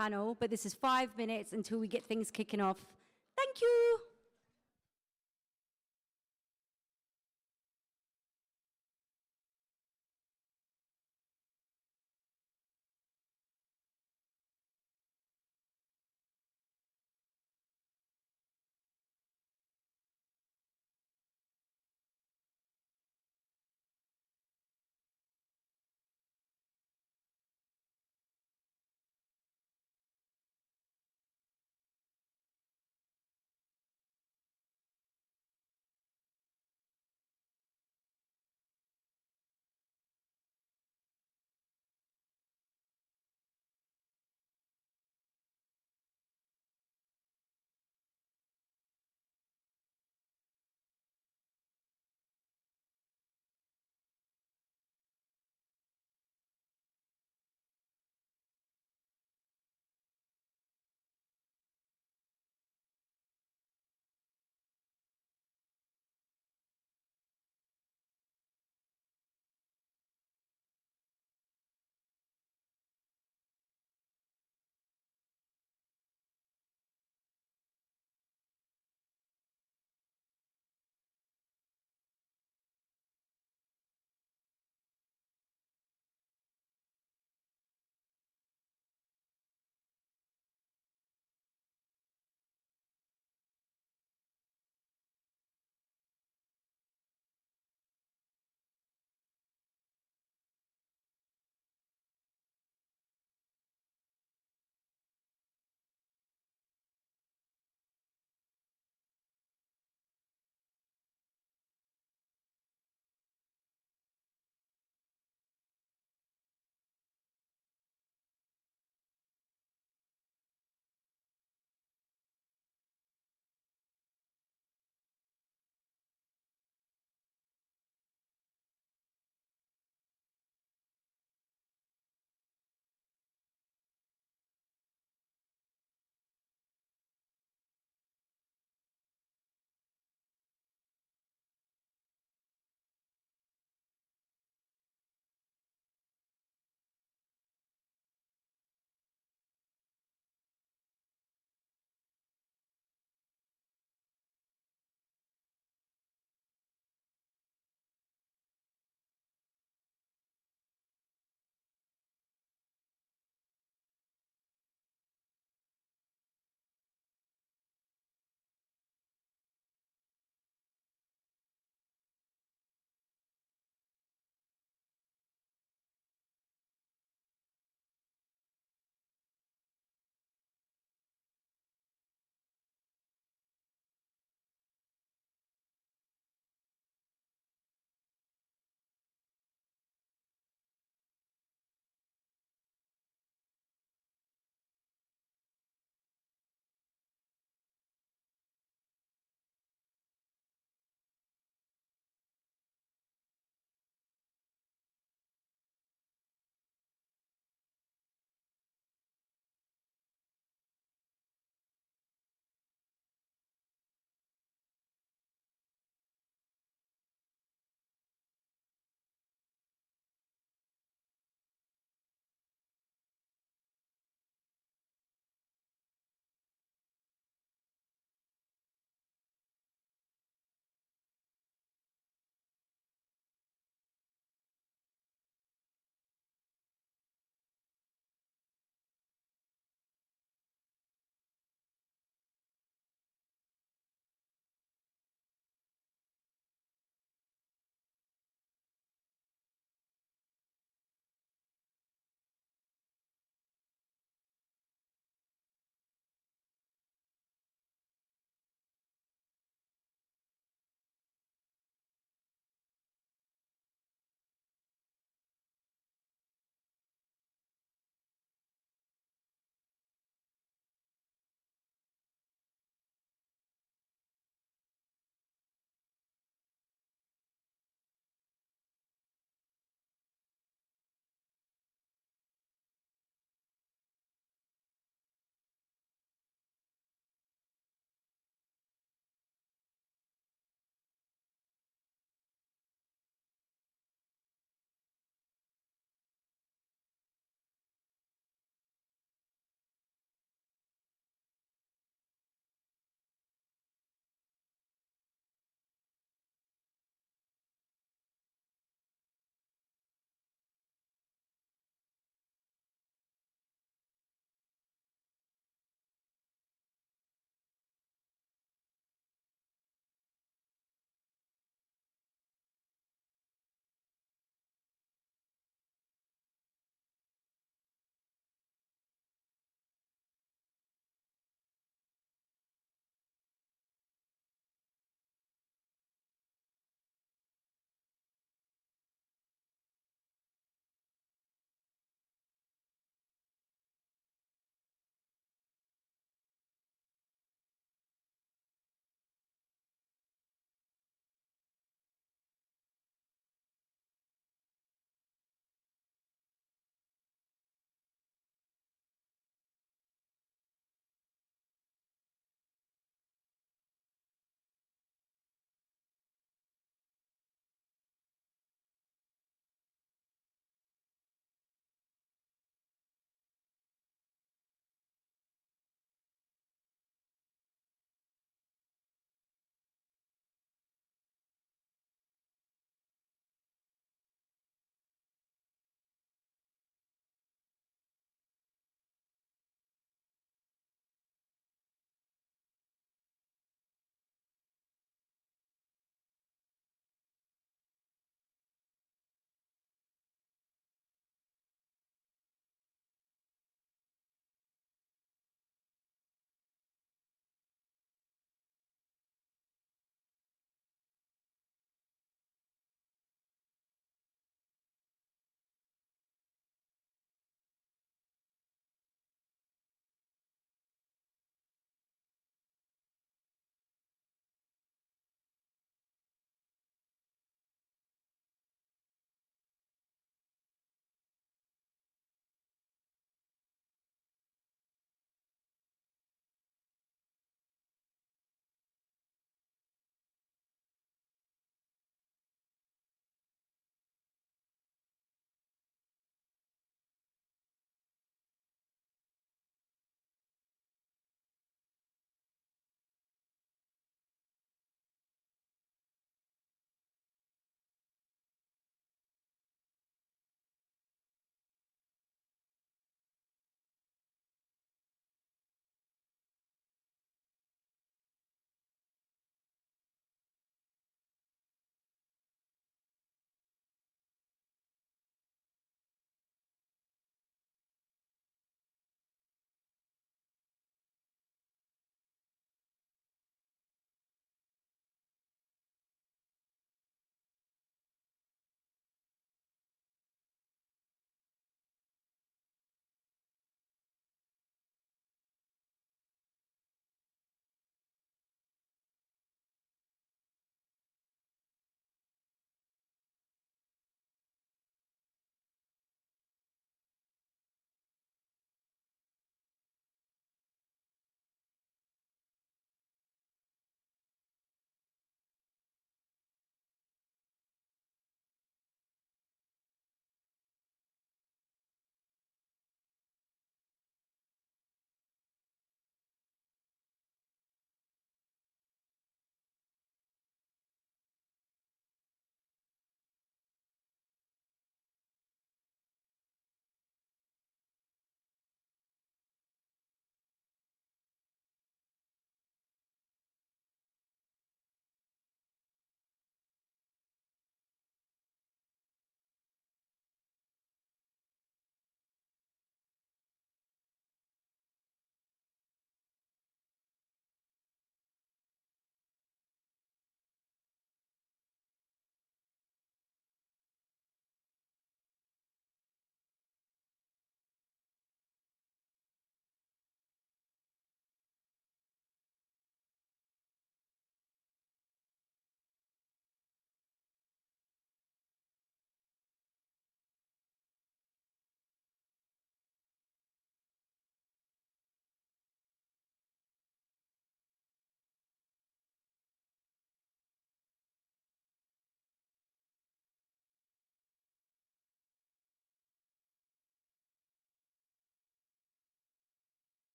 panel, but this is 5 minutes until we get things kicking off. Thank you.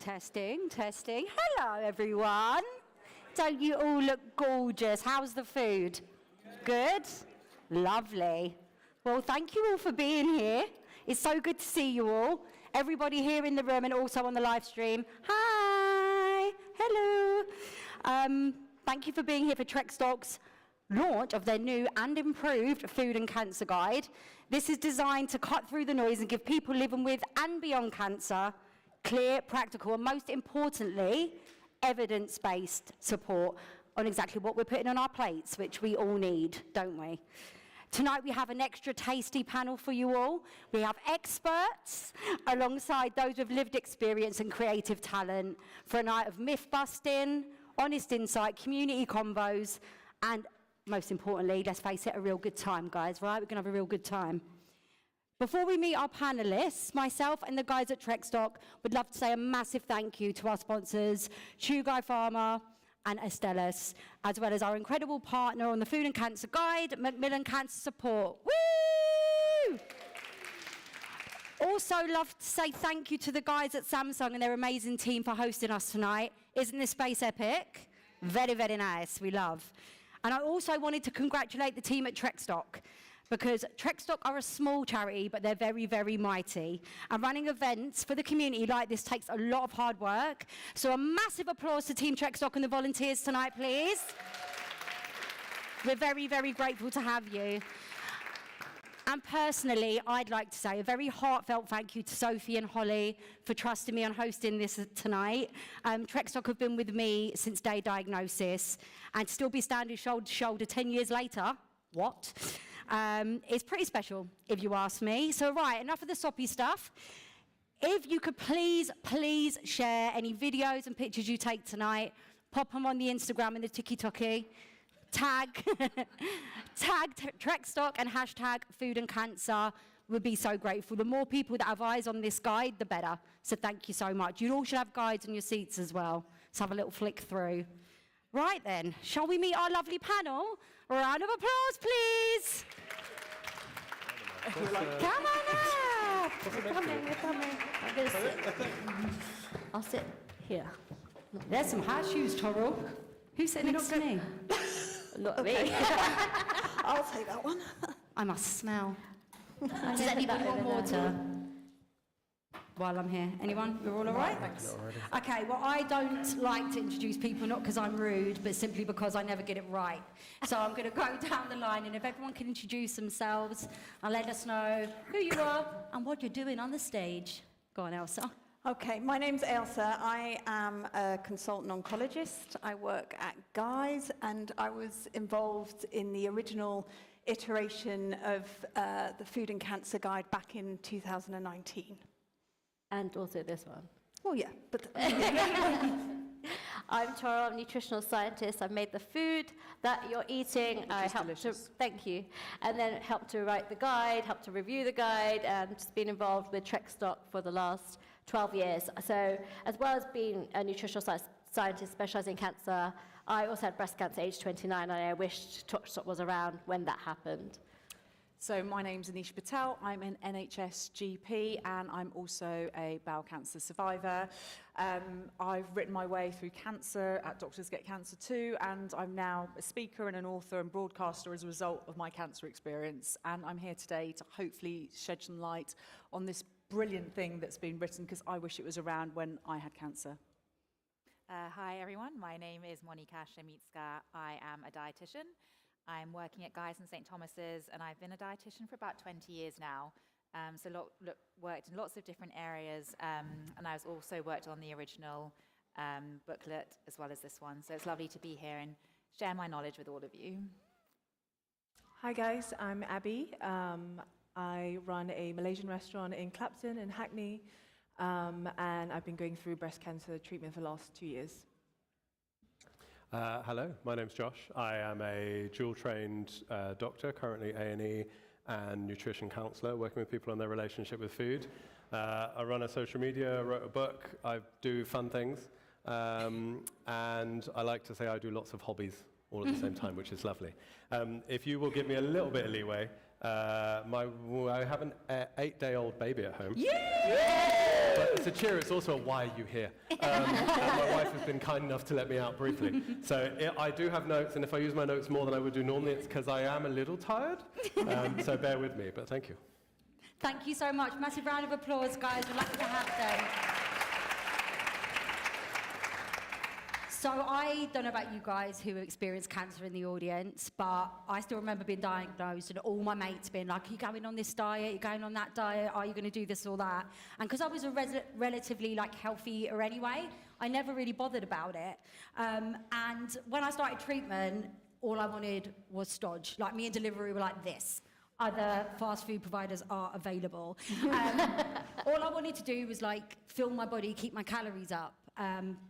testing. Hello, everyone. Don't you all look gorgeous? How's the food? Good? Lovely. Well, thank you all for being here. It's so good to see you all. Everybody here in the room and also on the live stream. Hi. Hello. Thank you for being here for Trekstock's launch of their new and improved Food and Cancer Guide. This is designed to cut through the noise and give people living with and beyond cancer clear, practical, and most importantly, evidence-based support on exactly what we're putting on our plates, which we all need, don't we? Tonight we have an extra tasty panel for you all. We have experts alongside those with lived experience and creative talent for a night of myth-busting, honest insight, community combos, and most importantly, let's face it, a real good time, guys, right? We're going to have a real good time. Before we meet our panelists, myself and the guys at Trekstock would love to say a massive thank you to our sponsors, Chugai Pharma and Astellas, as well as our incredible partner on the Food and Cancer Guide, Macmillan Cancer Support. Woo! Also love to say thank you to the guys at Samsung and their amazing team for hosting us tonight. Isn't this space epic? Very, very nice. We love. And I also wanted to congratulate the team at Trekstock, because Trekstock are a small charity, but they're very, very mighty. And running events for the community like this takes a lot of hard work. So a massive applause to Team Trekstock and the volunteers tonight, please. We're very, very grateful to have you. And personally, I'd like to say a very heartfelt thank you to Sophie and Holly for trusting me on hosting this tonight. Trekstock have been with me since day diagnosis and still be standing shoulder to shoulder 10 years later. What? It's pretty special, if you ask me. So, right, enough of the soppy stuff. If you could please share any videos and pictures you take tonight, pop them on the Instagram and the TikTok, tag Trekstock and hashtag Food and Cancer. We'd be so grateful. The more people that have eyes on this guide, the better. So thank you so much. You all should have guides on your seats as well. Let's have a little flick through. Right then, shall we meet our lovely panel? A round of applause, please. Come on up. We're coming. I'll sit here. There's some high shoes, Toral. Who's sitting next to me? Not me. I'll take that one. I must smell. Does anybody want water? While I'm here. Anyone? You're all right? Thanks. Okay, well, I don't like to introduce people, not because I'm rude, but simply because I never get it right. So I'm going to go down the line, and if everyone can introduce themselves and let us know who you are and what you're doing on the stage. Go on, Ailsa. Okay, my name's Ailsa. I am a consultant oncologist. I work at Guy's, and I was involved in the original iteration of the Food and Cancer Guide back in 2019. And also this one. Oh, yeah. But I'm Toral, I'm a nutritional scientist. I made the food that you're eating. I helped to, thank you. And then helped to write the guide, helped to review the guide, and just been involved with Trekstock for the last 12 years. So as well as being a nutritional scientist specializing in cancer, I also had breast cancer age 29, and I wished Trekstock was around when that happened. So my name's Anisha Patel. I'm an NHS GP, and I'm also a bowel cancer survivor. I've written my way through cancer at Doctors Get Cancer Too, and I'm now a speaker and an author and broadcaster as a result of my cancer experience. And I'm here today to hopefully shed some light on this brilliant thing that's been written, because I wish it was around when I had cancer. Hi everyone, my name is Monika Siemicka. I am a dietitian. I'm working at Guy's and St. Thomas's, and I've been a dietitian for about 20 years now. So worked in lots of different areas, and I've also worked on the original booklet as well as this one. So it's lovely to be here and share my knowledge with all of you. Hi guys, I'm Abby. I run a Malaysian restaurant in Clapton in Hackney, and I've been going through breast cancer treatment for the last 2 years. Hello, my name's Josh. I am a dual-trained doctor, currently A&E and nutrition counsellor, working with people on their relationship with food. I run a social media, wrote a book, I do fun things, and I like to say I do lots of hobbies all at the same time, which is lovely. If you will give me a little bit of leeway, I have an 8-day-old baby at home. Yeah! But it's a cheer, it's also a why are you here? And my wife has been kind enough to let me out briefly. So I do have notes, and if I use my notes more than I would do normally, it's because I am a little tired. So bear with me, but thank you. Thank you so much. Massive round of applause, guys. We'd like to have them. So I don't know about you guys who experienced cancer in the audience, but I still remember being diagnosed and all my mates being like, are you going on this diet? Are you going on that diet? Are you going to do this or that? And because I was a relatively healthy eater anyway, I never really bothered about it. And when I started treatment, all I wanted was stodge. Like me and delivery were like this. Other fast food providers are available. All I wanted to do was fill my body, keep my calories up.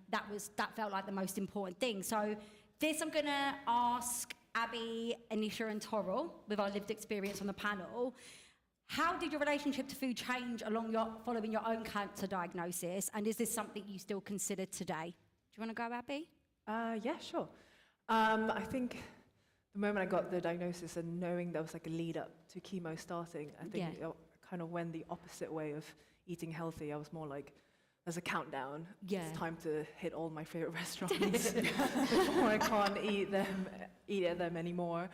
That felt like the most important thing. So this I'm gonna ask Abby, Anisha and Toral, with our lived experience on the panel. How did your relationship to food change following your own cancer diagnosis? And is this something you still consider today? Do you wanna go, Abby? Yeah, sure. I think the moment I got the diagnosis and knowing there was a lead up to chemo starting, I think it kind of went the opposite way of eating healthy. I was more like, there's a countdown. Yeah. It's time to hit all my favorite restaurants before I can't eat at them anymore.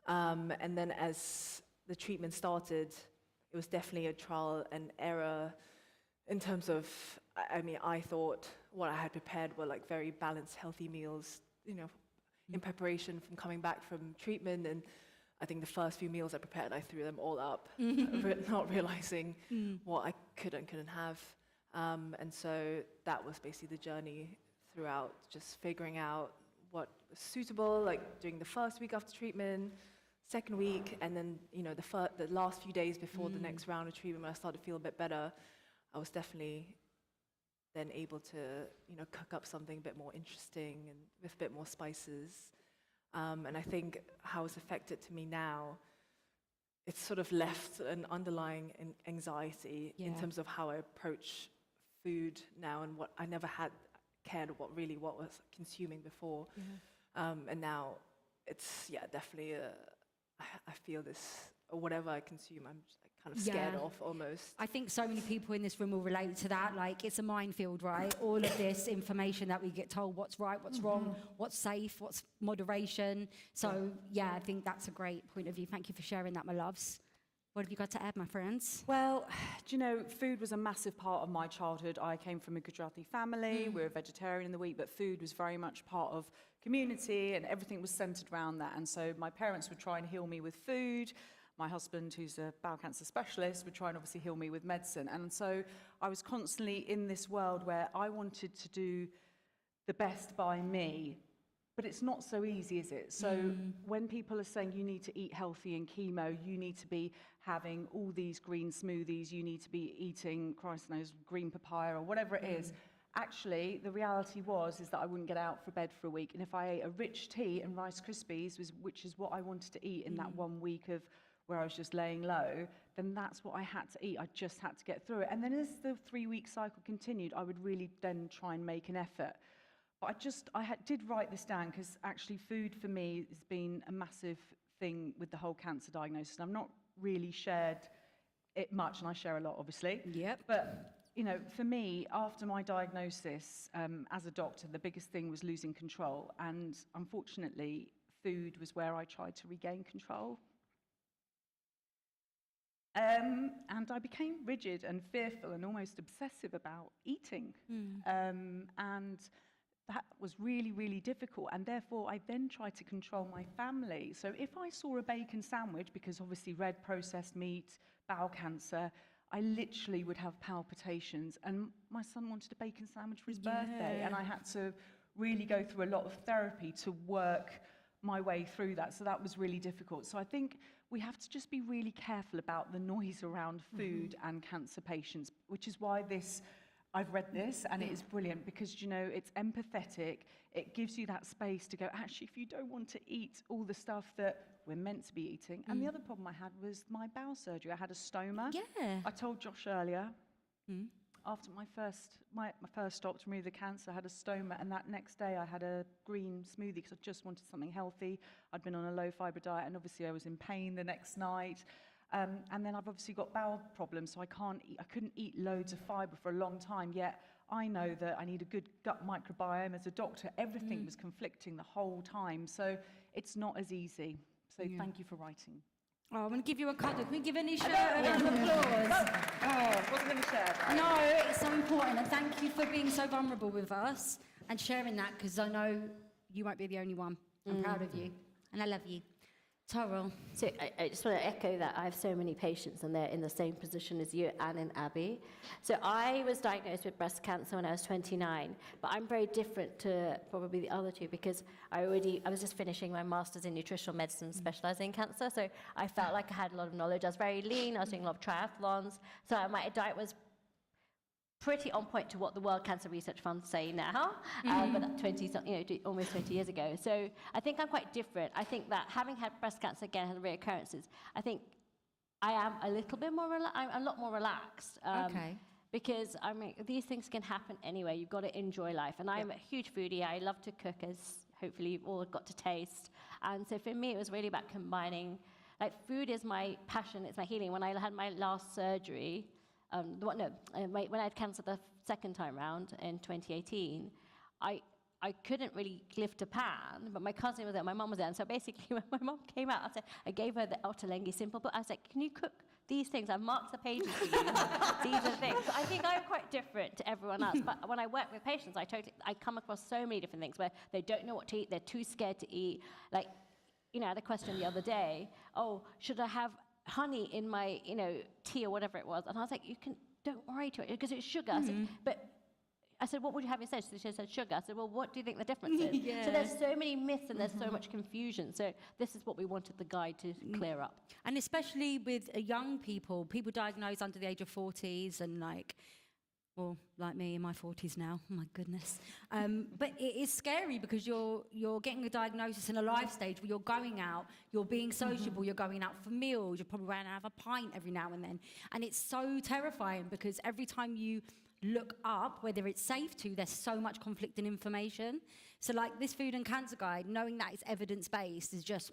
And then as the treatment started, it was definitely a trial and error in terms of, I thought what I had prepared were very balanced, healthy meals, in preparation from coming back from treatment. And I think the first few meals I prepared, I threw them all up, not realizing what I could and couldn't have. And so that was basically the journey throughout, just figuring out what was suitable, during the first week after treatment, second week, and then, the last few days before the next round of treatment, when I started to feel a bit better, I was definitely then able to, cook up something a bit more interesting and with a bit more spices. And I think how it's affected to me now, it's sort of left an underlying anxiety in terms of how I approach food now, and what I never had cared what was consuming before. And now it's, definitely, I feel this, whatever I consume, I'm just, kind of scared of almost. I think so many people in this room will relate to that. It's a minefield, right? All of this information that we get told what's right, what's wrong, what's safe, what's moderation. So, I think that's a great point of view. Thank you for sharing that, my loves. What have you got to add, my friends? Well, do you know, food was a massive part of my childhood. I came from a Gujarati family. We were vegetarian in the week, but food was very much part of community, and everything was centered around that. And so my parents would try and heal me with food. My husband, who's a bowel cancer specialist, would try and obviously heal me with medicine. And so I was constantly in this world where I wanted to do the best by me. But it's not so easy, is it? So when people are saying you need to eat healthy in chemo, you need to be having all these green smoothies, you need to be eating, Christ knows, green papaya or whatever it is, actually, the reality is that I wouldn't get out for bed for a week. And if I ate a rich tea and Rice Krispies, which is what I wanted to eat in that 1 week of where I was just laying low, then that's what I had to eat. I just had to get through it. And then as the 3-week cycle continued, I would really then try and make an effort. But did write this down, because actually food for me has been a massive thing with the whole cancer diagnosis. And I've not really shared it much, and I share a lot, obviously. Yep. But, for me, after my diagnosis, as a doctor, the biggest thing was losing control. And unfortunately, food was where I tried to regain control. And I became rigid and fearful and almost obsessive about eating. And that was really, really difficult. And therefore, I then tried to control my family. So if I saw a bacon sandwich, because obviously red processed meat, bowel cancer, I literally would have palpitations. And my son wanted a bacon sandwich for his birthday. And I had to really go through a lot of therapy to work my way through that. So that was really difficult. So I think we have to just be really careful about the noise around food and cancer patients, which is why I've read this, and it is brilliant, because, it's empathetic. It gives you that space to go, actually, if you don't want to eat all the stuff that we're meant to be eating. And the other problem I had was my bowel surgery. I had a stoma. Yeah. I told Josh earlier, after my first stop to remove the cancer, I had a stoma, and that next day I had a green smoothie because I just wanted something healthy. I'd been on a low fibre diet, and obviously I was in pain the next night. And then I've obviously got bowel problems, so I couldn't eat loads of fibre for a long time, yet I know that I need a good gut microbiome. As a doctor, everything was conflicting the whole time, so it's not as easy. So thank you for writing. Oh, I'm going to give you a cuddle. Can we give Anisha a round of applause? Oh, wasn't going to share that. No, it's so important, and thank you for being so vulnerable with us and sharing that, because I know you won't be the only one. I'm proud of you, and I love you. Toral. So I just want to echo that. I have so many patients, and they're in the same position as you and in Abby. So I was diagnosed with breast cancer when I was 29, but I'm very different to probably the other two, because I was just finishing my master's in nutritional medicine, specializing in cancer. So I felt like I had a lot of knowledge. I was very lean. I was doing a lot of triathlons. So my diet was pretty on point to what the World Cancer Research Funds say now, but almost 20 years ago. So I think I'm quite different. I think that having had breast cancer again, had reoccurrences, I think I am a little bit more, I'm a lot more relaxed. Okay. Because, I mean, these things can happen anyway. You've got to enjoy life. And I'm a huge foodie. I love to cook, as hopefully you've all got to taste. And so for me, it was really about combining, like, food is my passion, it's my healing. When I had my last surgery, when I had cancer the second time round in 2018, I couldn't really lift a pan, but my cousin was there, my mum was there, and so basically when my mum came out, I gave her the Ottolenghi simple book. I was like, can you cook these things? I've marked the pages for you. These are the things. So I think I'm quite different to everyone else, but when I work with patients, I come across so many different things where they don't know what to eat, they're too scared to eat. Like, I had a question the other day, should I have honey in my, tea or whatever it was? And I was like, don't worry to it, because it's sugar. But I said, what would you have instead? So she said sugar. I said, well, what do you think the difference is? So there's so many myths and there's so much confusion. So this is what we wanted the guide to clear up. And especially with young people diagnosed under the age of 40s and like me in my 40s now, oh my goodness. But it is scary because you're getting a diagnosis in a life stage where you're going out, you're being sociable, you're going out for meals, you're probably going to have a pint every now and then. And it's so terrifying because every time you look up whether it's safe to, there's so much conflicting information. So like this food and cancer guide, knowing that it's evidence-based is just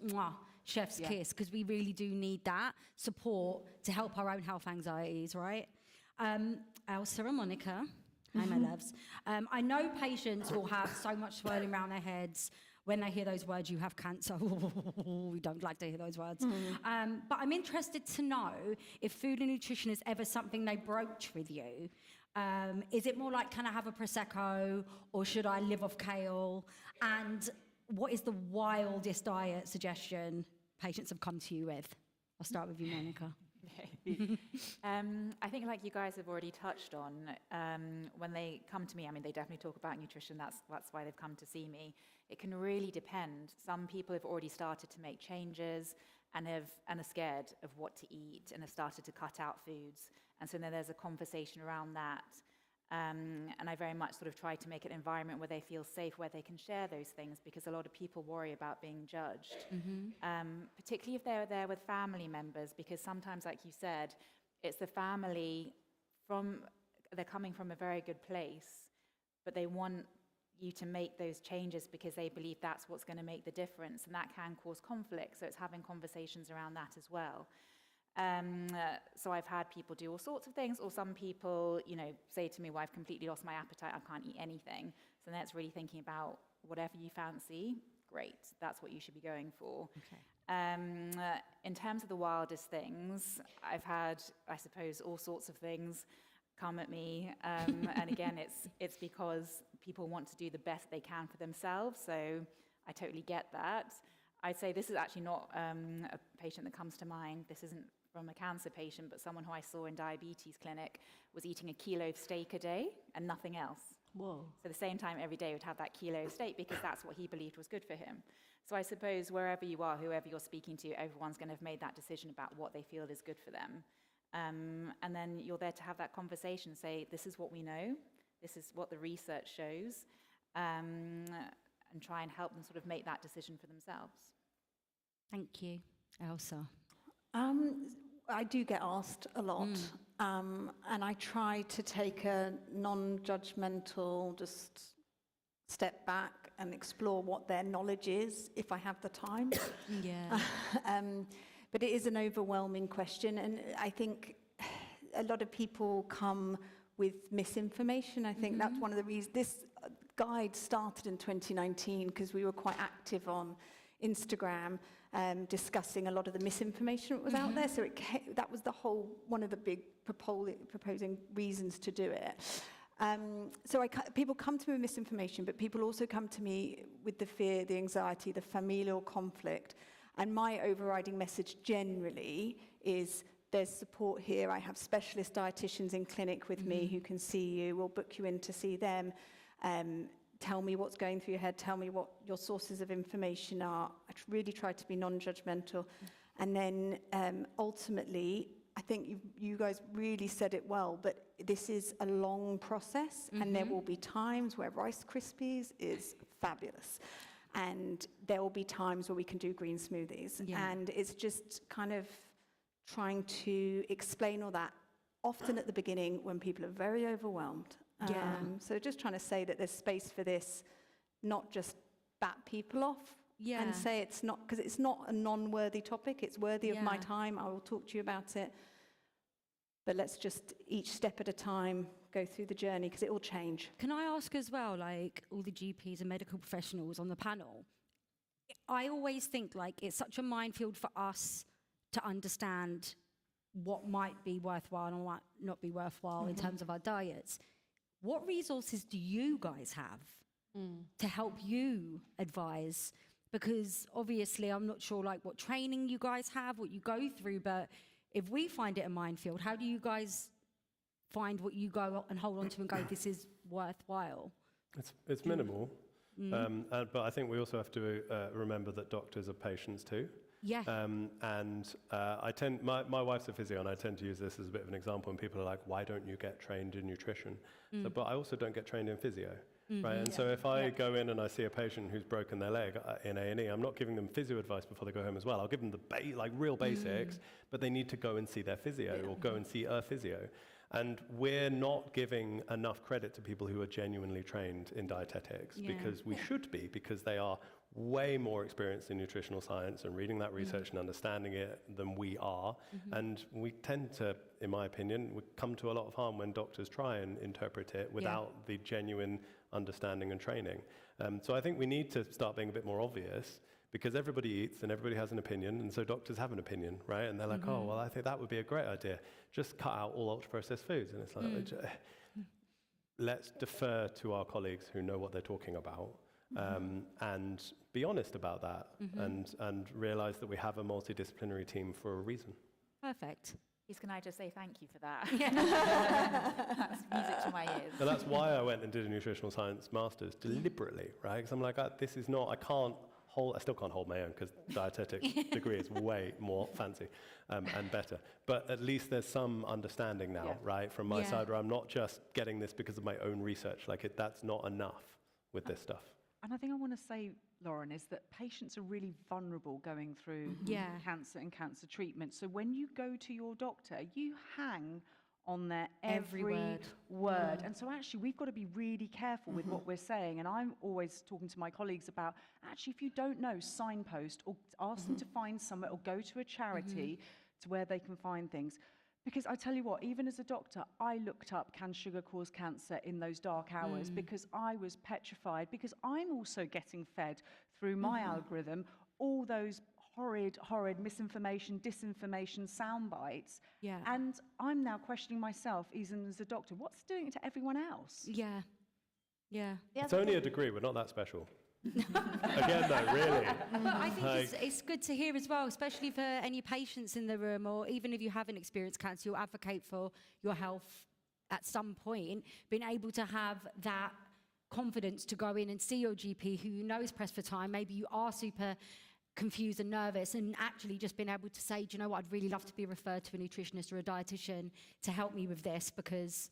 chef's kiss, because we really do need that support to help our own health anxieties, right? Ailsa and Monika, hi my loves. I know patients will have so much swirling around their heads when they hear those words, you have cancer. We don't like to hear those words. But I'm interested to know if food and nutrition is ever something they broach with you. Is it more like, can I have a Prosecco, or should I live off kale? And what is the wildest diet suggestion patients have come to you with? I'll start with you, Monika. I think, like you guys have already touched on, when they come to me, I mean, they definitely talk about nutrition. That's why they've come to see me. It can really depend. Some people have already started to make changes and are scared of what to eat and have started to cut out foods. And so then there's a conversation around that. And I very much sort of try to make an environment where they feel safe, where they can share those things, because a lot of people worry about being judged, particularly if they're there with family members, because sometimes, like you said, it's the family they're coming from a very good place, but they want you to make those changes because they believe that's what's going to make the difference, and that can cause conflict. So it's having conversations around that as well. So I've had people do all sorts of things, or some people, say to me, well, I've completely lost my appetite, I can't eat anything. So then it's really thinking about whatever you fancy, great, that's what you should be going for. Okay. In terms of the wildest things, I've had, I suppose, all sorts of things come at me. And again, it's because people want to do the best they can for themselves. So I totally get that. I'd say this is actually not a patient that comes to mind. This isn't from a cancer patient, but someone who I saw in diabetes clinic was eating a kilo of steak a day and nothing else. Whoa. So the same time every day would have that kilo of steak because that's what he believed was good for him. So I suppose wherever you are, whoever you're speaking to, everyone's going to have made that decision about what they feel is good for them. And then you're there to have that conversation, say, this is what we know, this is what the research shows, and try and help them sort of make that decision for themselves. Thank you. Ailsa. I do get asked a lot, and I try to take a non-judgmental, just step back and explore what their knowledge is, if I have the time. Yeah. But it is an overwhelming question, and I think a lot of people come with misinformation. I think that's one of the reasons this guide started in 2019 because we were quite active on Instagram discussing a lot of the misinformation that was out there. So that was one of the big proposing reasons to do it. So people come to me with misinformation, but people also come to me with the fear, the anxiety, the familial conflict. And my overriding message generally is there's support here. I have specialist dietitians in clinic with me who can see you. We'll book you in to see them. Tell me what's going through your head. Tell me what your sources of information are. I really try to be non-judgmental. And then ultimately, I think you guys really said it well, but this is a long process, and there will be times where Rice Krispies is fabulous. And there will be times where we can do green smoothies. Yeah. And it's just kind of trying to explain all that, often at the beginning when people are very overwhelmed. So just trying to say that there's space for this, not just bat people off and say it's not, because it's not a non-worthy topic, it's worthy of my time, I will talk to you about it. But let's just, each step at a time, go through the journey, because it will change. Can I ask as well, like all the GPs and medical professionals on the panel, I always think like it's such a minefield for us to understand what might be worthwhile and what might not be worthwhile in terms of our diets. What resources do you guys have to help you advise? Because obviously I'm not sure like what training you guys have, what you go through, but if we find it a minefield, how do you guys find what you go and hold on to and go, this is worthwhile? It's minimal, but I think we also have to remember that doctors are patients too. Yeah. My wife's a physio, and I tend to use this as a bit of an example, and people are like, why don't you get trained in nutrition? But I also don't get trained in physio, right? And so if I go in and I see a patient who's broken their leg in A&E, I'm not giving them physio advice before they go home as well. I'll give them the real basics, but they need to go and see their physio or go and see a physio. And we're not giving enough credit to people who are genuinely trained in dietetics because we should be, because they are way more experienced in nutritional science and reading that research and understanding it than we are. And we tend to, in my opinion, we come to a lot of harm when doctors try and interpret it without the genuine understanding and training. So I think we need to start being a bit more obvious, because everybody eats and everybody has an opinion, and so doctors have an opinion, right? And they're like, oh, well, I think that would be a great idea. Just cut out all ultra-processed foods. And it's like, let's defer to our colleagues who know what they're talking about, and be honest about that, and realize that we have a multidisciplinary team for a reason. Perfect. Please, can I just say thank you for that? That's music to my ears. And that's why I went and did a nutritional science master's deliberately, right? Because I'm like, this is not, I still can't hold my own, because dietetic degree is way more fancy and better. But at least there's some understanding now, right, from my side, where I'm not just getting this because of my own research. That's not enough with this stuff. And I think I want to say, Lauren, is that patients are really vulnerable going through cancer and cancer treatment. So when you go to your doctor, you hang on their every word. And so actually we've got to be really careful with what we're saying. And I'm always talking to my colleagues about, actually, if you don't know, signpost or ask them to find somewhere or go to a charity to where they can find things. Because I tell you what, even as a doctor, I looked up, can sugar cause cancer in those dark hours, because I was petrified, because I'm also getting fed through my algorithm all those horrid misinformation, disinformation sound bites. Yeah. And I'm now questioning myself, even as a doctor, what's doing it to everyone else? Yeah. It's only a degree, we're not that special. Again, though, really. I think it's good to hear as well, especially for any patients in the room, or even if you haven't experienced cancer, you'll advocate for your health at some point, being able to have that confidence to go in and see your GP, who you know is pressed for time. Maybe you are super confused and nervous, and actually just being able to say, do you know what, I'd really love to be referred to a nutritionist or a dietitian to help me with this, because,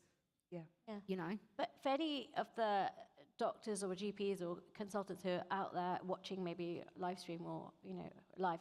you know. But for any of the doctors or GPs or consultants who are out there watching maybe live stream or, live,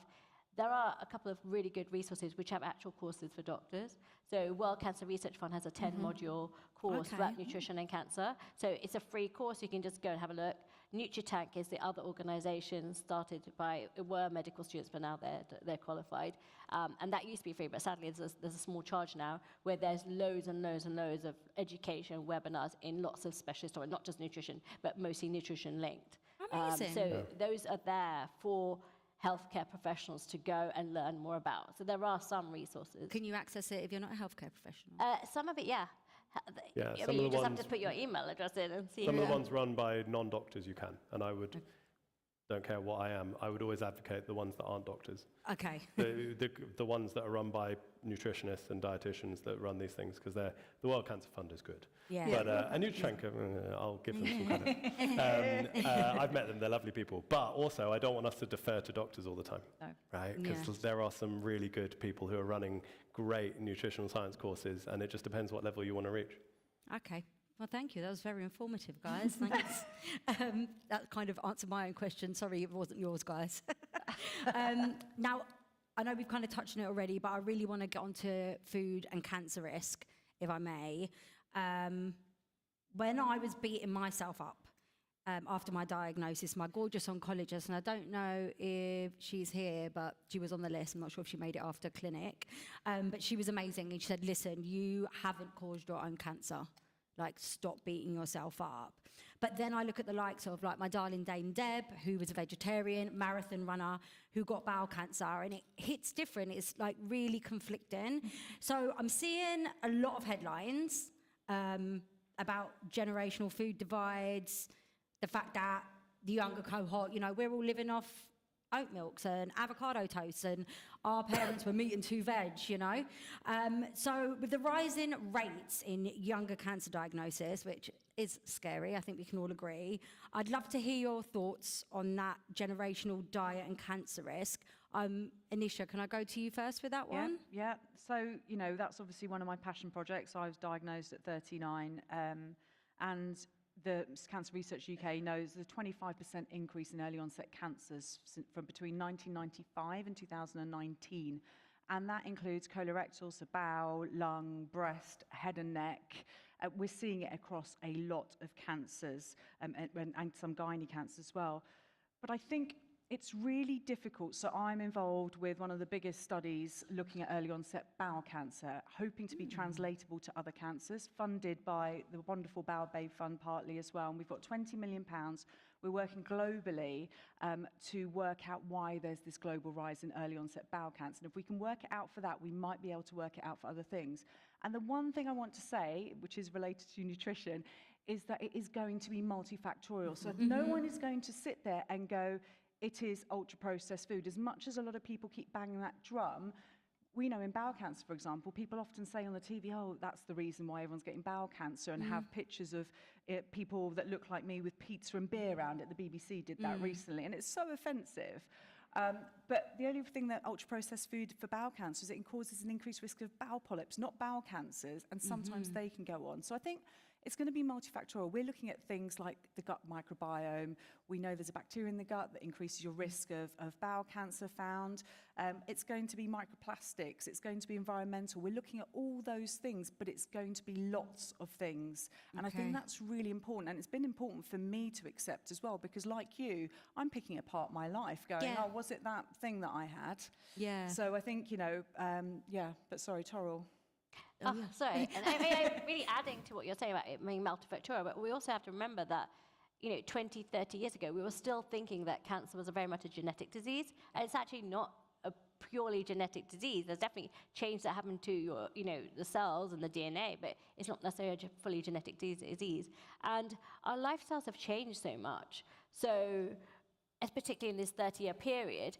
there are a couple of really good resources which have actual courses for doctors. So World Cancer Research Fund has a 10-module course about nutrition and cancer. So it's a free course. You can just go and have a look. NutriTank is the other organisation started by, were medical students, but now they're qualified. And that used to be free, but sadly there's a small charge now where there's loads and loads and loads of education webinars in lots of specialist, or not just nutrition, but mostly nutrition linked. Amazing. So those are there for healthcare professionals to go and learn more about. So there are some resources. Can you access it if you're not a healthcare professional? Some of it, yeah. Yeah, I some mean, of you the just have ones- to put your email address in and see. Some of the ones run by non-doctors you can, and I would, don't care what I am, I would always advocate the ones that aren't doctors. Okay. The ones that are run by nutritionists and dietitians that run these things, because the World Cancer Fund is good. Yeah. But and NutriTank, I'll give them some credit. I've met them; they're lovely people. But also, I don't want us to defer to doctors all the time, right? Because Yeah. there are some really good people who are running great nutritional science courses, and it just depends what level you want to reach. Okay. Well, thank you. That was very informative, guys. Thanks. That kind of answered my own question. Sorry, it wasn't yours, guys. Now, I know we've kind of touched on it already, but I really want to get onto food and cancer risk, if I may. When I was beating myself up after my diagnosis, my gorgeous oncologist, and I don't know if she's here, but she was on the list. I'm not sure if she made it after clinic. But she was amazing. And she said, listen, you haven't caused your own cancer. Like, stop beating yourself up. But then I look at the likes of, like, my darling Dame Deb, who was a vegetarian, marathon runner, who got bowel cancer, and it hits different. It's, like, really conflicting. So I'm seeing a lot of headlines about generational food divides, the fact that the younger cohort, you know, we're all living off oat milks and avocado toast, and our parents were meat and two veg, you know. So with the rising rates in younger cancer diagnosis, which is scary, I think we can all agree, I'd love to hear your thoughts on that generational diet and cancer risk. Anisha, can I go to you first with that one? Yeah. So, you know, that's obviously one of my passion projects. I was diagnosed at 39, and the Cancer Research UK knows the 25% increase in early onset cancers from between 1995 and 2019. And that includes colorectal, so bowel, lung, breast, head and neck. We're seeing it across a lot of cancers and some gynae cancers as well. But I think it's really difficult. So I'm involved with one of the biggest studies looking at early onset bowel cancer, hoping to be translatable to other cancers, funded by the wonderful Bowel Babe Fund partly as well. And we've got £20 million. We're working globally to work out why there's this global rise in early onset bowel cancer. And if we can work it out for that, we might be able to work it out for other things. And the one thing I want to say, which is related to nutrition, is that it is going to be multifactorial. So no one is going to sit there and go, it is ultra-processed food. As much as a lot of people keep banging that drum, we know in bowel cancer, for example, people often say on the TV, oh, that's the reason why everyone's getting bowel cancer, and have pictures of people that look like me with pizza and beer around it. The BBC did that recently, and it's so offensive. But the only thing that ultra-processed food for bowel cancer is it causes an increased risk of bowel polyps, not bowel cancers, and sometimes they can go on. So I think it's going to be multifactorial. We're looking at things like the gut microbiome. We know there's a bacteria in the gut that increases your risk of bowel cancer found. It's going to be microplastics. It's going to be environmental. We're looking at all those things, but it's going to be lots of things. And I think that's really important. And it's been important for me to accept as well, because like you, I'm picking apart my life going, oh, was it that thing that I had? Yeah. So I think, you know, but sorry, Toral. Oh, sorry. And I mean, I'm really adding to what you're saying about it being multifactorial, but we also have to remember that, you know, 20, 30 years ago, we were still thinking that cancer was very much a genetic disease, and it's actually not a purely genetic disease. There's definitely change that happened to your, you know, the cells and the DNA, but it's not necessarily a fully genetic disease. And our lifestyles have changed so much. So, as particularly in this 30-year period,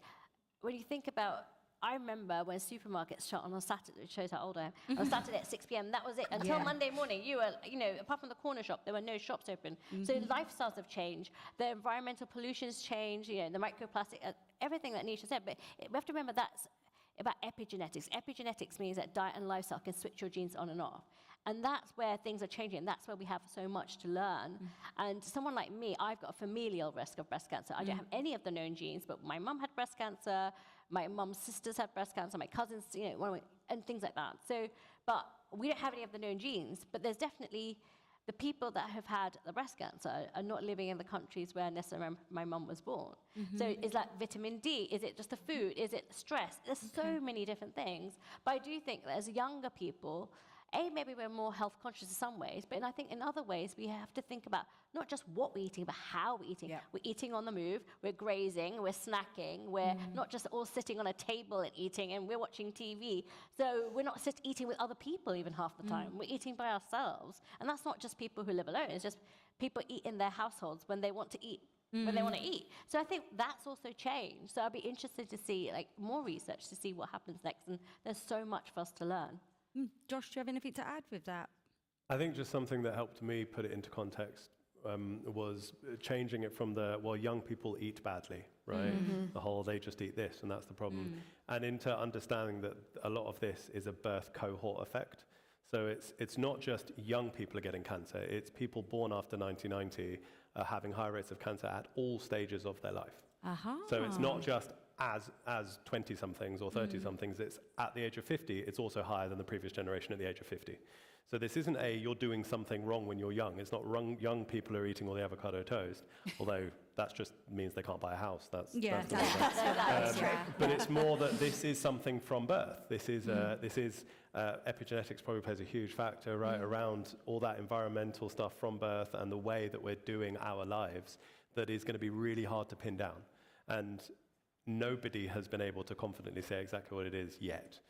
when you think about, I remember when supermarkets shut on a Saturday, it shows how old I am, on Saturday at 6 p.m, that was it. Until Monday morning, you were, you know, apart from the corner shop, there were no shops open. So lifestyles have changed. The environmental pollution's changed, you know, the microplastic, everything that Nisha said. But we have to remember that's about epigenetics. Epigenetics means that diet and lifestyle can switch your genes on and off. And that's where things are changing, and that's where we have so much to learn. And someone like me, I've got a familial risk of breast cancer. I don't have any of the known genes, but my mum had breast cancer, my mum's sisters had breast cancer, my cousins, you know, and things like that. So, but we don't have any of the known genes, but there's definitely the people that have had the breast cancer are not living in the countries where necessarily my mum was born. So is that vitamin D? Is it just the food? Is it stress? There's so many different things. But I do think that as younger people, maybe we're more health conscious in some ways, but I think in other ways we have to think about not just what we're eating, but how we're eating. Yeah. We're eating on the move, we're grazing, we're snacking, we're not just all sitting on a table and eating, and we're watching TV. So we're not eating with other people even half the time. We're eating by ourselves. And that's not just people who live alone, it's just people eat in their households when they want to eat. When they want to eat. So I think that's also changed. So I'd be interested to see more research to see what happens next. And there's so much for us to learn. Josh, do you have anything to add with that? I think just something that helped me put it into context was changing it from young people eat badly, right? The whole, they just eat this and that's the problem. And into understanding that a lot of this is a birth cohort effect. So it's not just young people are getting cancer, it's people born after 1990 are having high rates of cancer at all stages of their life. So it's not just as 20-somethings or 30-somethings, it's at the age of 50, it's also higher than the previous generation at the age of 50. So this isn't you're doing something wrong when you're young. It's not young people are eating all the avocado toast, although that just means they can't buy a house. That's the But it's more that this is something from birth. This is epigenetics probably plays a huge factor around all that environmental stuff from birth and the way that we're doing our lives that is going to be really hard to pin down. And nobody has been able to confidently say exactly what it is yet.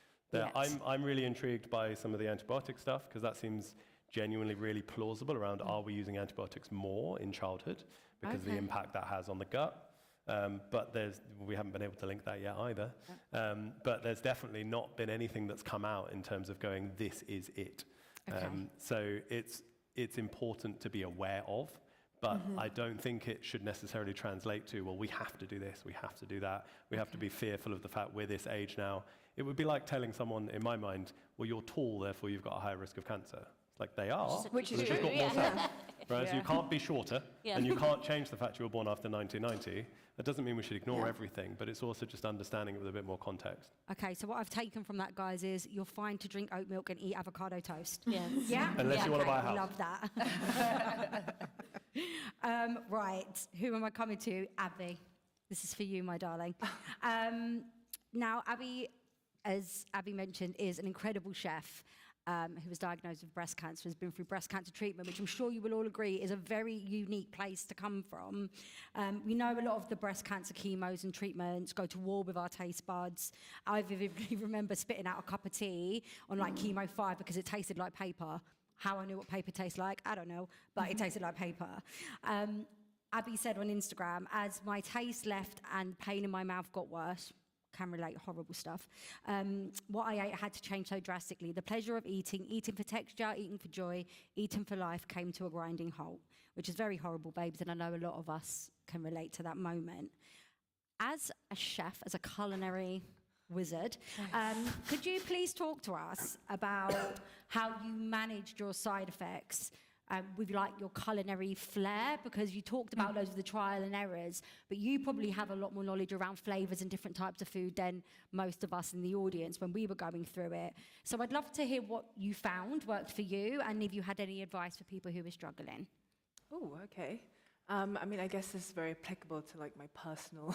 I'm really intrigued by some of the antibiotic stuff because that seems genuinely really plausible around are we using antibiotics more in childhood because of the impact that has on the gut. But we haven't been able to link that yet either. But there's definitely not been anything that's come out in terms of going, this is it. So it's important to be aware of. But I don't think it should necessarily translate to, well, we have to do this, we have to do that. We have to be fearful of the fact we're this age now. It would be like telling someone, in my mind, well, you're tall, therefore you've got a higher risk of cancer. It's like they are, Which is they've true, just got more cells. Right? So you can't be shorter, and you can't change the fact you were born after 1990. That doesn't mean we should ignore everything, but it's also just understanding it with a bit more context. Okay, so what I've taken from that, guys, is you're fine to drink oat milk and eat avocado toast. Yes. Yeah? Unless you want to buy a house. Love that. Right, who am I coming to? Abby. This is for you, my darling. Now, Abby, as Abby mentioned, is an incredible chef who was diagnosed with breast cancer, has been through breast cancer treatment, which I'm sure you will all agree is a very unique place to come from. We know a lot of the breast cancer chemos and treatments go to war with our taste buds. I vividly remember spitting out a cup of tea on chemo 5 because it tasted like paper. How I knew what paper tastes like, I don't know, but it tasted like paper. Abby said on Instagram, as my taste left and pain in my mouth got worse, can relate, horrible stuff. What I ate had to change so drastically. The pleasure of eating for texture, eating for joy, eating for life came to a grinding halt, which is very horrible, babes, and I know a lot of us can relate to that moment. As a chef, as a culinary wizard, could you please talk to us about how you managed your side effects with your culinary flair, because you talked about loads of the trial and errors, but you probably have a lot more knowledge around flavours and different types of food than most of us in the audience when we were going through it. So I'd love to hear what you found worked for you and if you had any advice for people who were struggling. Oh, okay. I mean, I guess this is very applicable to my personal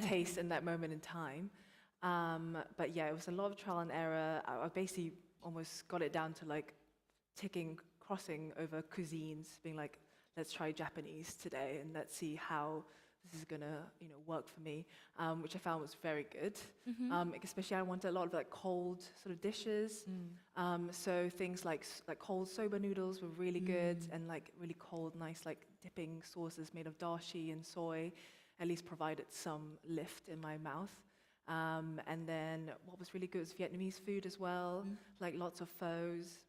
taste in that moment in time. But yeah, it was a lot of trial and error. I basically almost got it down to crossing over cuisines, being like, let's try Japanese today and let's see how this is gonna, work for me, which I found was very good. Especially I wanted a lot of cold sort of dishes. So things like cold soba noodles were really good, and really cold, nice dipping sauces made of dashi and soy, at least provided some lift in my mouth. And then what was really good was Vietnamese food as well, lots of pho's,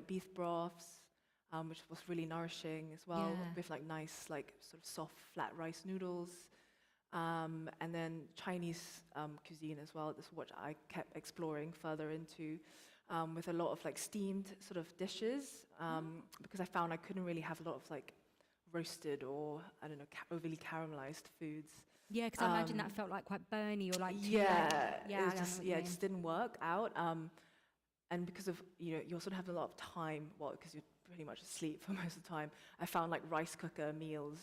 beef broths, which was really nourishing as well, with nice sort of soft flat rice noodles. And then Chinese cuisine as well. This is what I kept exploring further into, with a lot of steamed sort of dishes, because I found I couldn't really have a lot of roasted or, I don't know, overly caramelized foods. Yeah, because I imagine that felt quite burny or it just didn't work out. And because of, you also have a lot of time, because you're pretty much asleep for most of the time. I found like rice cooker meals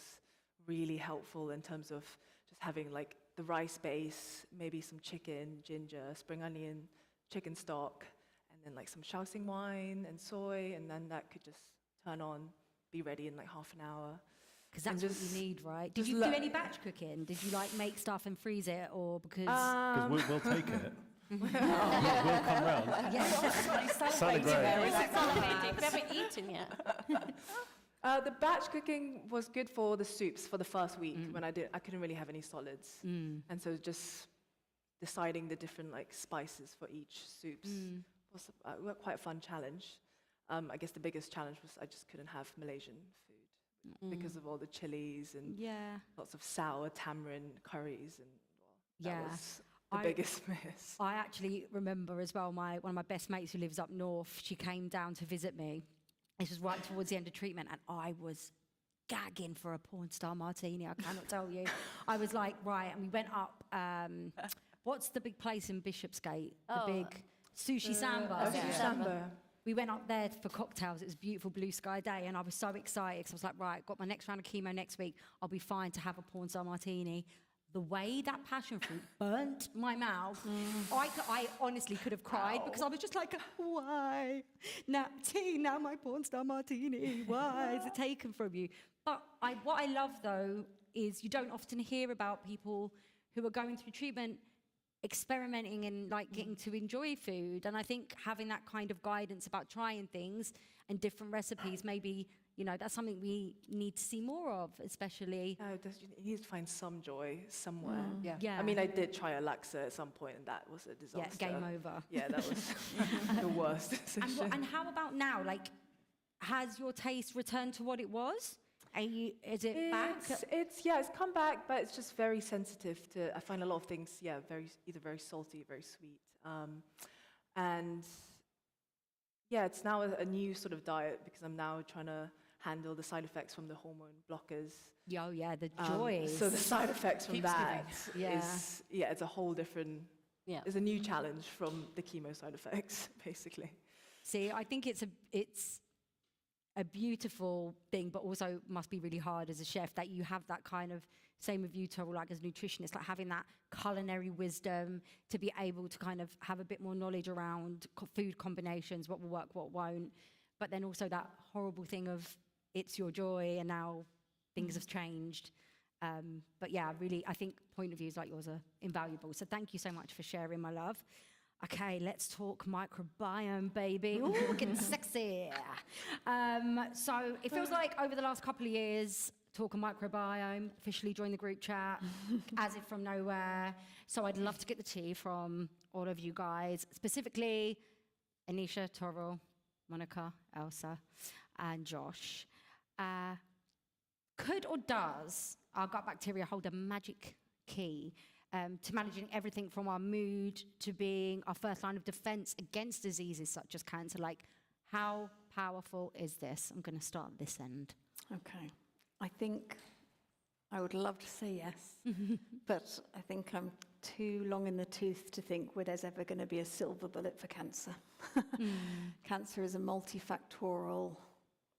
really helpful in terms of just having like the rice base, maybe some chicken, ginger, spring onion, chicken stock, and then like some shaoxing wine and soy, and then that could just turn on, be ready in like half an hour. Because that's And what just- you need, right? Did just you lo- do any batch cooking? Did you like make stuff and freeze it, or because? Because we'll take it. We'll come round. Sounded great. Salivating. We haven't eaten yet. The batch cooking was good for the soups for the first week when I couldn't really have any solids, and so just deciding the different like spices for each soups was quite a fun challenge. I guess the biggest challenge was I just couldn't have Malaysian food because of all the chilies and Yeah. lots of sour tamarind curries, and that Yeah. was the biggest miss. I actually remember as well, one of my best mates who lives up north, she came down to visit me. This was right towards the end of treatment, and I was gagging for a porn star martini, I cannot tell you. I was like, right, and we went up, what's the big place in Bishopsgate? The big Sushi Samba. Sushi Samba. We went up there for cocktails. It was a beautiful blue sky day, and I was so excited because I was like, right, got my next round of chemo next week. I'll be fine to have a porn star martini. The way that passion fruit burnt my mouth, I honestly could have cried because I was just like, why? Now my porn star martini, why is it taken from you? But what I love, though, is you don't often hear about people who are going through treatment experimenting and like getting to enjoy food. And I think having that kind of guidance about trying things and different recipes, maybe, that's something we need to see more of, especially. You need to find some joy somewhere. Yeah. I mean, I did try a laksa at some point, and that was a disaster. Yeah, game over. Yeah, that was the worst decision. And how about now? Like, has your taste returned to what it was? Is it back? It's come back, but it's just very sensitive to. I find a lot of things, either very salty, very sweet, and it's now a new sort of diet because I'm now trying to handle the side effects from the hormone blockers. Oh yeah, the joy. So the side effects from Keeps that giving. is it's a whole different. Yeah. It's a new challenge from the chemo side effects, basically. See, I think it's a beautiful thing, but also must be really hard as a chef that you have that kind of, same with you, Toral, like as a nutritionist, like having that culinary wisdom to be able to kind of have a bit more knowledge around food combinations, what will work, what won't. But then also that horrible thing of it's your joy and now things have changed. But yeah, really, I think point of views like yours are invaluable. So thank you so much for sharing, my love. Okay, let's talk microbiome, baby. Ooh, getting sexy. So it feels like over the last couple of years, talking microbiome, officially joined the group chat, as if from nowhere. So I'd love to get the tea from all of you guys, specifically Anisha, Toral, Monika, Ailsa, and Josh. Could or does our gut bacteria hold a magic key to managing everything from our mood to being our first line of defense against diseases such as cancer? Like, how powerful is this? I'm going to start at this end. Okay. I think I would love to say yes, but I think I'm too long in the tooth to think where there's ever going to be a silver bullet for cancer. Cancer is a multifactorial,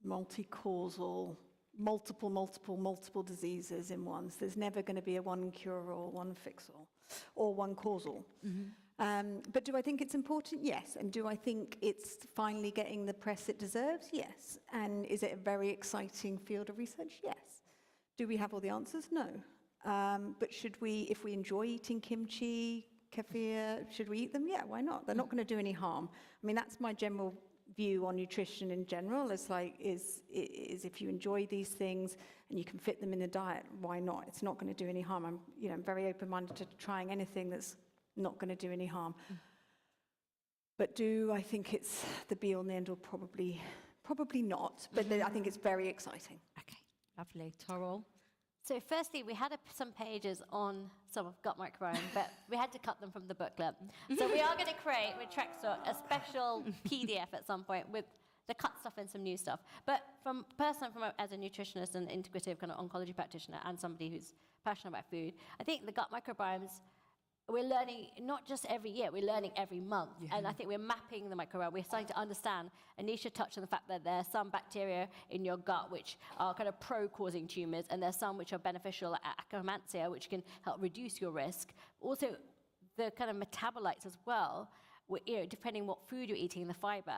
multi-causal, multiple diseases in one. So there's never going to be a one cure-all, one fix-all, or one causal. But do I think it's important? Yes. And do I think it's finally getting the press it deserves? Yes. And is it a very exciting field of research? Yes. Do we have all the answers? No. But should we, if we enjoy eating kimchi, kefir, should we eat them? Yeah, why not? They're not going to do any harm. I mean, that's my general view on nutrition in general. Is if you enjoy these things and you can fit them in a diet, why not? It's not going to do any harm. I'm very open-minded to trying anything that's not going to do any harm. But do I think it's the be-all and the end-all? Probably not. But I think it's very exciting. Okay, lovely. Toral? So firstly, we had some pages on some of gut microbiome, but we had to cut them from the booklet. So we are going to create with Trextor a special PDF at some point with the cut stuff and some new stuff. But as a nutritionist and integrative kind of oncology practitioner and somebody who's passionate about food, I think the gut microbiomes we're learning not just every year, we're learning every month. And I think we're mapping the microbiome. We're starting to understand. Anisha touched on the fact that there are some bacteria in your gut which are kind of pro-causing tumors, and there's some which are beneficial, like Akkermansia, which can help reduce your risk. Also, the kind of metabolites as well, depending what food you're eating, the fiber.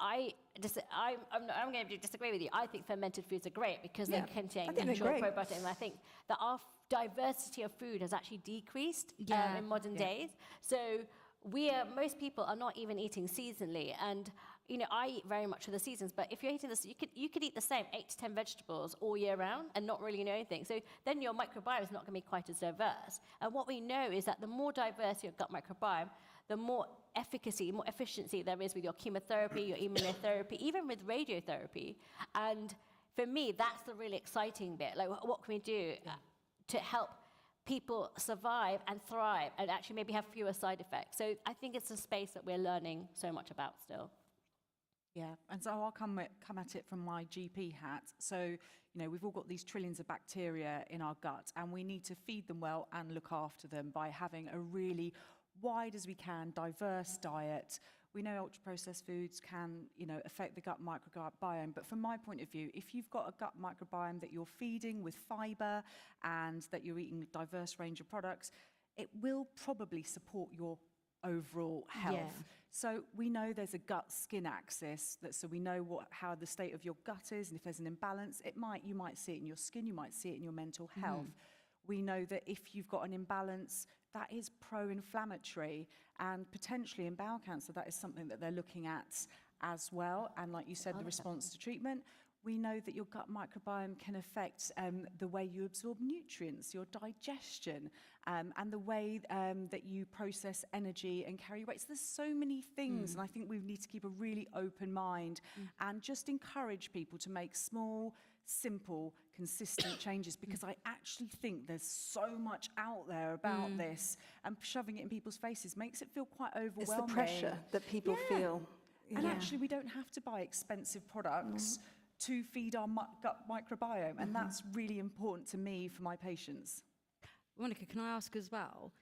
I'm going to disagree with you. I think fermented foods are great because they contain natural probiotics, and I think that our diversity of food has actually decreased in modern days. So most people are not even eating seasonally, and I eat very much for the seasons. But if you're eating this, you could eat the same 8 to 10 vegetables all year round and not really know anything. So then your microbiome is not going to be quite as diverse. And what we know is that the more diverse your gut microbiome, the more efficacy, more efficiency there is with your chemotherapy, your immunotherapy, even with radiotherapy. And for me, that's the really exciting bit. Like, what can we do to help people survive and thrive and actually maybe have fewer side effects? So I think it's a space that we're learning so much about still. Yeah, and so I'll come at it from my GP hat. So, we've all got these trillions of bacteria in our gut, and we need to feed them well and look after them by having a really wide as we can, diverse diet. We know ultra-processed foods can, affect the gut microbiome. But from my point of view, if you've got a gut microbiome that you're feeding with fiber and that you're eating a diverse range of products, it will probably support your overall health. Yeah. So we know there's a gut-skin axis, so we know how the state of your gut is, and if there's an imbalance, you might see it in your skin, you might see it in your mental health. We know that if you've got an imbalance, that is pro-inflammatory, and potentially in bowel cancer, that is something that they're looking at as well. And like you said, the response to treatment, we know that your gut microbiome can affect the way you absorb nutrients, your digestion, and the way that you process energy and carry weight. So there's so many things, and I think we need to keep a really open mind and just encourage people to make small, simple, consistent changes, because I actually think there's so much out there about this, and shoving it in people's faces makes it feel quite overwhelming. It's the pressure that people feel. And actually, we don't have to buy expensive products to feed our gut microbiome, and that's really important to me for my patients. Monika, can I ask as well?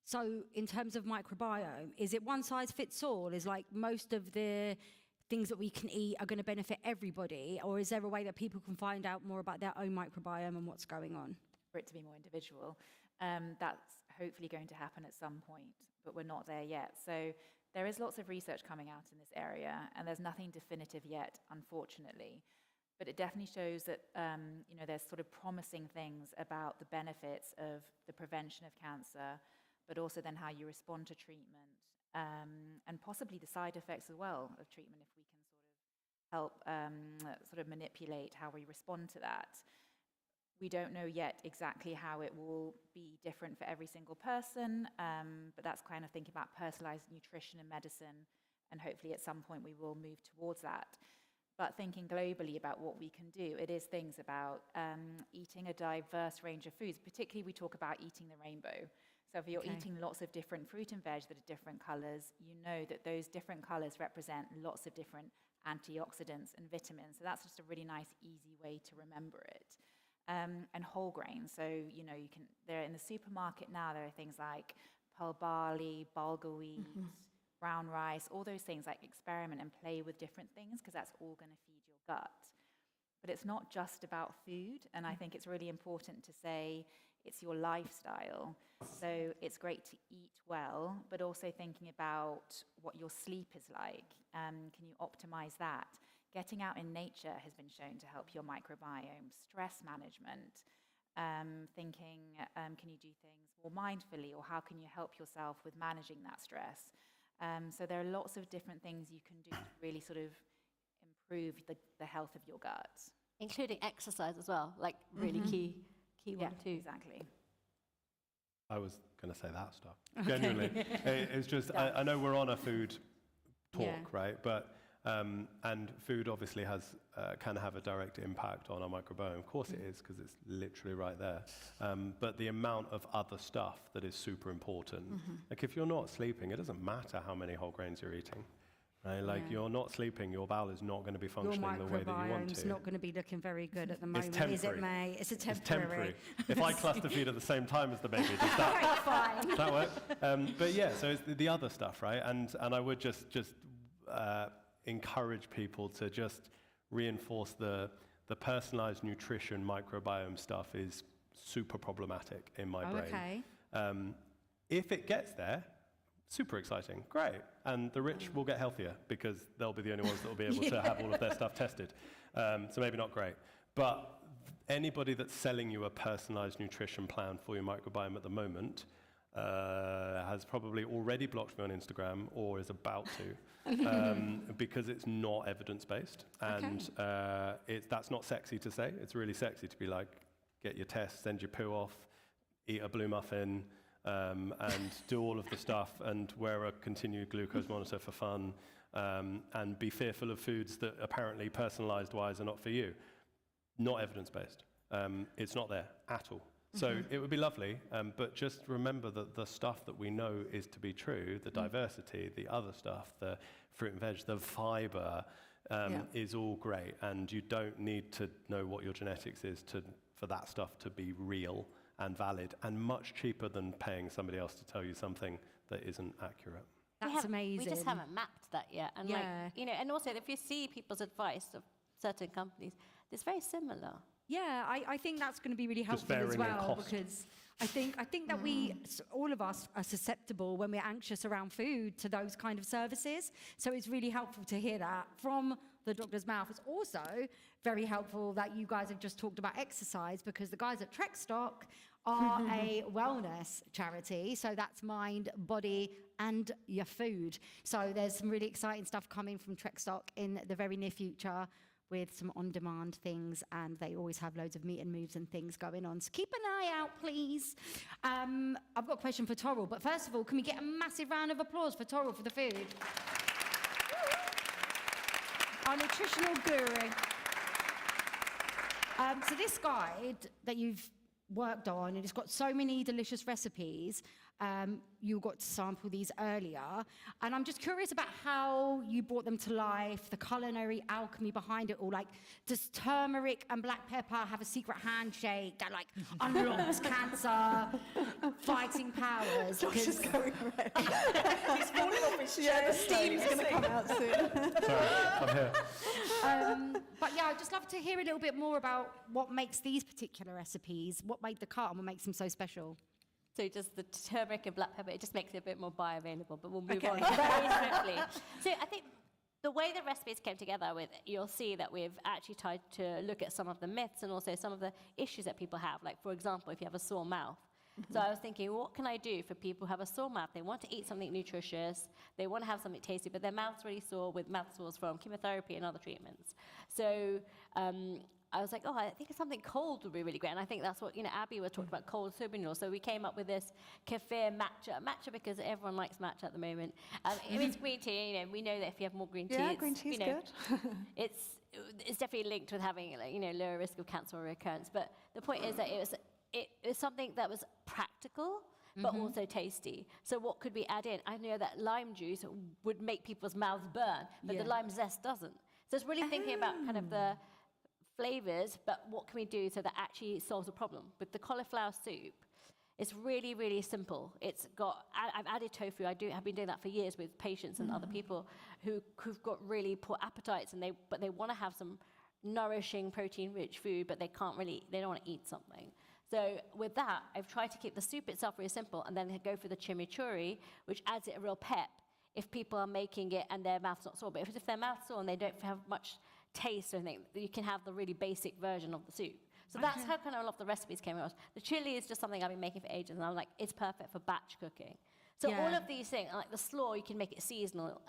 So in terms of microbiome, is it one size fits all? Is like most of the things that we can eat are going to benefit everybody, or is there a way that people can find out more about their own microbiome and what's going on? For it to be more individual, that's hopefully going to happen at some point, but we're not there yet. So there is lots of research coming out in this area, and there's nothing definitive yet, unfortunately. But it definitely shows that there's sort of promising things about the benefits of the prevention of cancer, but also then how you respond to treatment, and possibly the side effects as well of treatment, if we can sort of help sort of manipulate how we respond to that. We don't know yet exactly how it will be different for every single person, but that's kind of thinking about personalized nutrition and medicine, and hopefully at some point we will move towards that. But thinking globally about what we can do, it is things about eating a diverse range of foods. Particularly, we talk about eating the rainbow. So if you're eating lots of different fruit and veg that are different colors, you know that those different colors represent lots of different antioxidants and vitamins. So that's just a really nice, easy way to remember it. And whole grains. So, they're in the supermarket now, there are things like pearl barley, bulgur wheat, brown rice, all those things. Like, experiment and play with different things, because that's all going to feed your gut. But it's not just about food, and I think it's really important to say it's your lifestyle. So it's great to eat well, but also thinking about what your sleep is like. Can you optimize that? Getting out in nature has been shown to help your microbiome. Stress management, thinking, can you do things more mindfully, or how can you help yourself with managing that stress? So there are lots of different things you can do to really sort of improve the health of your gut. Including exercise as well, like really key one too. Exactly. I was going to say that stuff. Genuinely. It's just, I know we're on a food talk, right? But, and food obviously can have a direct impact on our microbiome. Of course it is, because it's literally right there. But the amount of other stuff that is super important. Like, if you're not sleeping, it doesn't matter how many whole grains you're eating, right? Like, Yeah. you're not sleeping, your bowel is not going to be Your functioning the way that you want microbiome's to. not going to be looking very good at the moment, It's is it, temporary. May? It's a It's temporary. temporary. If I cluster feed at the same time as the baby, does that work? But yeah, so it's the other stuff, right? And I would just encourage people to just reinforce the personalized nutrition microbiome stuff is super problematic in my brain. Okay. If it gets there, super exciting, great. And the rich will get healthier because they'll be the only ones that will be able to have all of their stuff tested. So maybe not great. But anybody that's selling you a personalized nutrition plan for your microbiome at the moment has probably already blocked me on Instagram or is about to because it's not evidence-based. And that's not sexy to say. It's really sexy to be like, get your test, send your poo off, eat a blue muffin, and do all of the stuff and wear a continued glucose monitor for fun, and be fearful of foods that apparently personalized-wise are not for you. Not evidence-based. It's not there at all. So it would be lovely, but just remember that the stuff that we know is to be true, the diversity, the other stuff, the fruit and veg, the fiber, is all great. And you don't need to know what your genetics is for that stuff to be real and valid, and much cheaper than paying somebody else to tell you something that isn't accurate. That's amazing. We just haven't mapped that yet. And and also if you see people's advice of certain companies, it's very similar. Yeah, I think that's going to be really Just helpful as varying in well, cost. because I think that all of us are susceptible when we're anxious around food to those kind of services. So it's really helpful to hear that from the doctor's mouth. It's also very helpful that you guys have just talked about exercise, because the guys at Trek Stock are a wellness charity. So that's mind, body, and your food. So there's some really exciting stuff coming from Trek Stock in the very near future, with some on-demand things, and they always have loads of meet and moves and things going on. So keep an eye out, please. I've got a question for Toral, but first of all, can we get a massive round of applause for Toral for the food? Our nutritional guru. So this guide that you've worked on, and it's got so many delicious recipes. You got to sample these earlier, and I'm just curious about how you brought them to life, the culinary alchemy behind it all. Like, does turmeric and black pepper have a secret handshake that like unlocks cancer fighting powers? Josh is going red. He's falling off his chair. The steam's going to come out soon. Sorry, I'm here. But yeah, I'd just love to hear a little bit more about what makes these particular recipes, what made the cut and what makes them so special. So just the turmeric and black pepper, it just makes it a bit more bioavailable, but we'll move on very swiftly. So I think the way the recipes came together, you'll see that we've actually tried to look at some of the myths and also some of the issues that people have. Like, for example, if you have a sore mouth. So I was thinking, what can I do for people who have a sore mouth? They want to eat something nutritious, they want to have something tasty, but their mouth's really sore with mouth sores from chemotherapy and other treatments. So I was like, oh, I think something cold would be really great. And I think that's what, Abby was talking about, cold soba noodles. So we came up with this kefir matcha because everyone likes matcha at the moment. It's green tea, we know that if you have more green tea, Yeah, green tea's good. it's definitely linked with having, lower risk of cancer or recurrence. But the point is that it was something that was practical, but also tasty. So what could we add in? I know that lime juice would make people's mouths burn, but the lime zest doesn't. So it's really thinking about kind of the flavors, but what can we do so that actually solves the problem? With the cauliflower soup, it's really, really simple. I've added tofu. I've been doing that for years with patients and other people who've got really poor appetites, but they want to have some nourishing, protein-rich food, but they don't want to eat something. So with that, I've tried to keep the soup itself really simple, and then go for the chimichurri, which adds it a real pep if people are making it and their mouth's not sore. But if their mouth's sore and they don't have much taste or anything, you can have the really basic version of the soup. So that's how kind of a lot of the recipes came across. The chili is just something I've been making for ages, and I'm like, it's perfect for batch cooking. So all of these things, like the slaw, you can make it seasonal.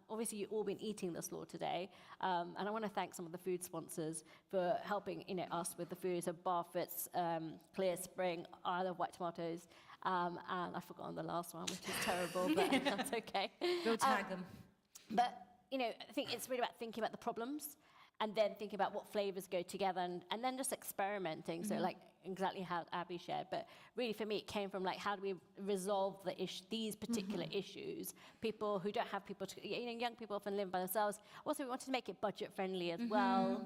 Obviously, you've all been eating the slaw today, and I want to thank some of the food sponsors for helping us with the food. So Barfoot's, Clear Spring, Isle of White Tomatoes, and I've forgotten the last one, which is terrible, but that's okay. We'll tag them. But I think it's really about thinking about the problems. and then thinking about what flavors go together, and then just experimenting. So like exactly how Abby shared, but really for me it came from like, how do we resolve these particular issues? People who don't have people to, young people often live by themselves. Also, we wanted to make it budget friendly as well,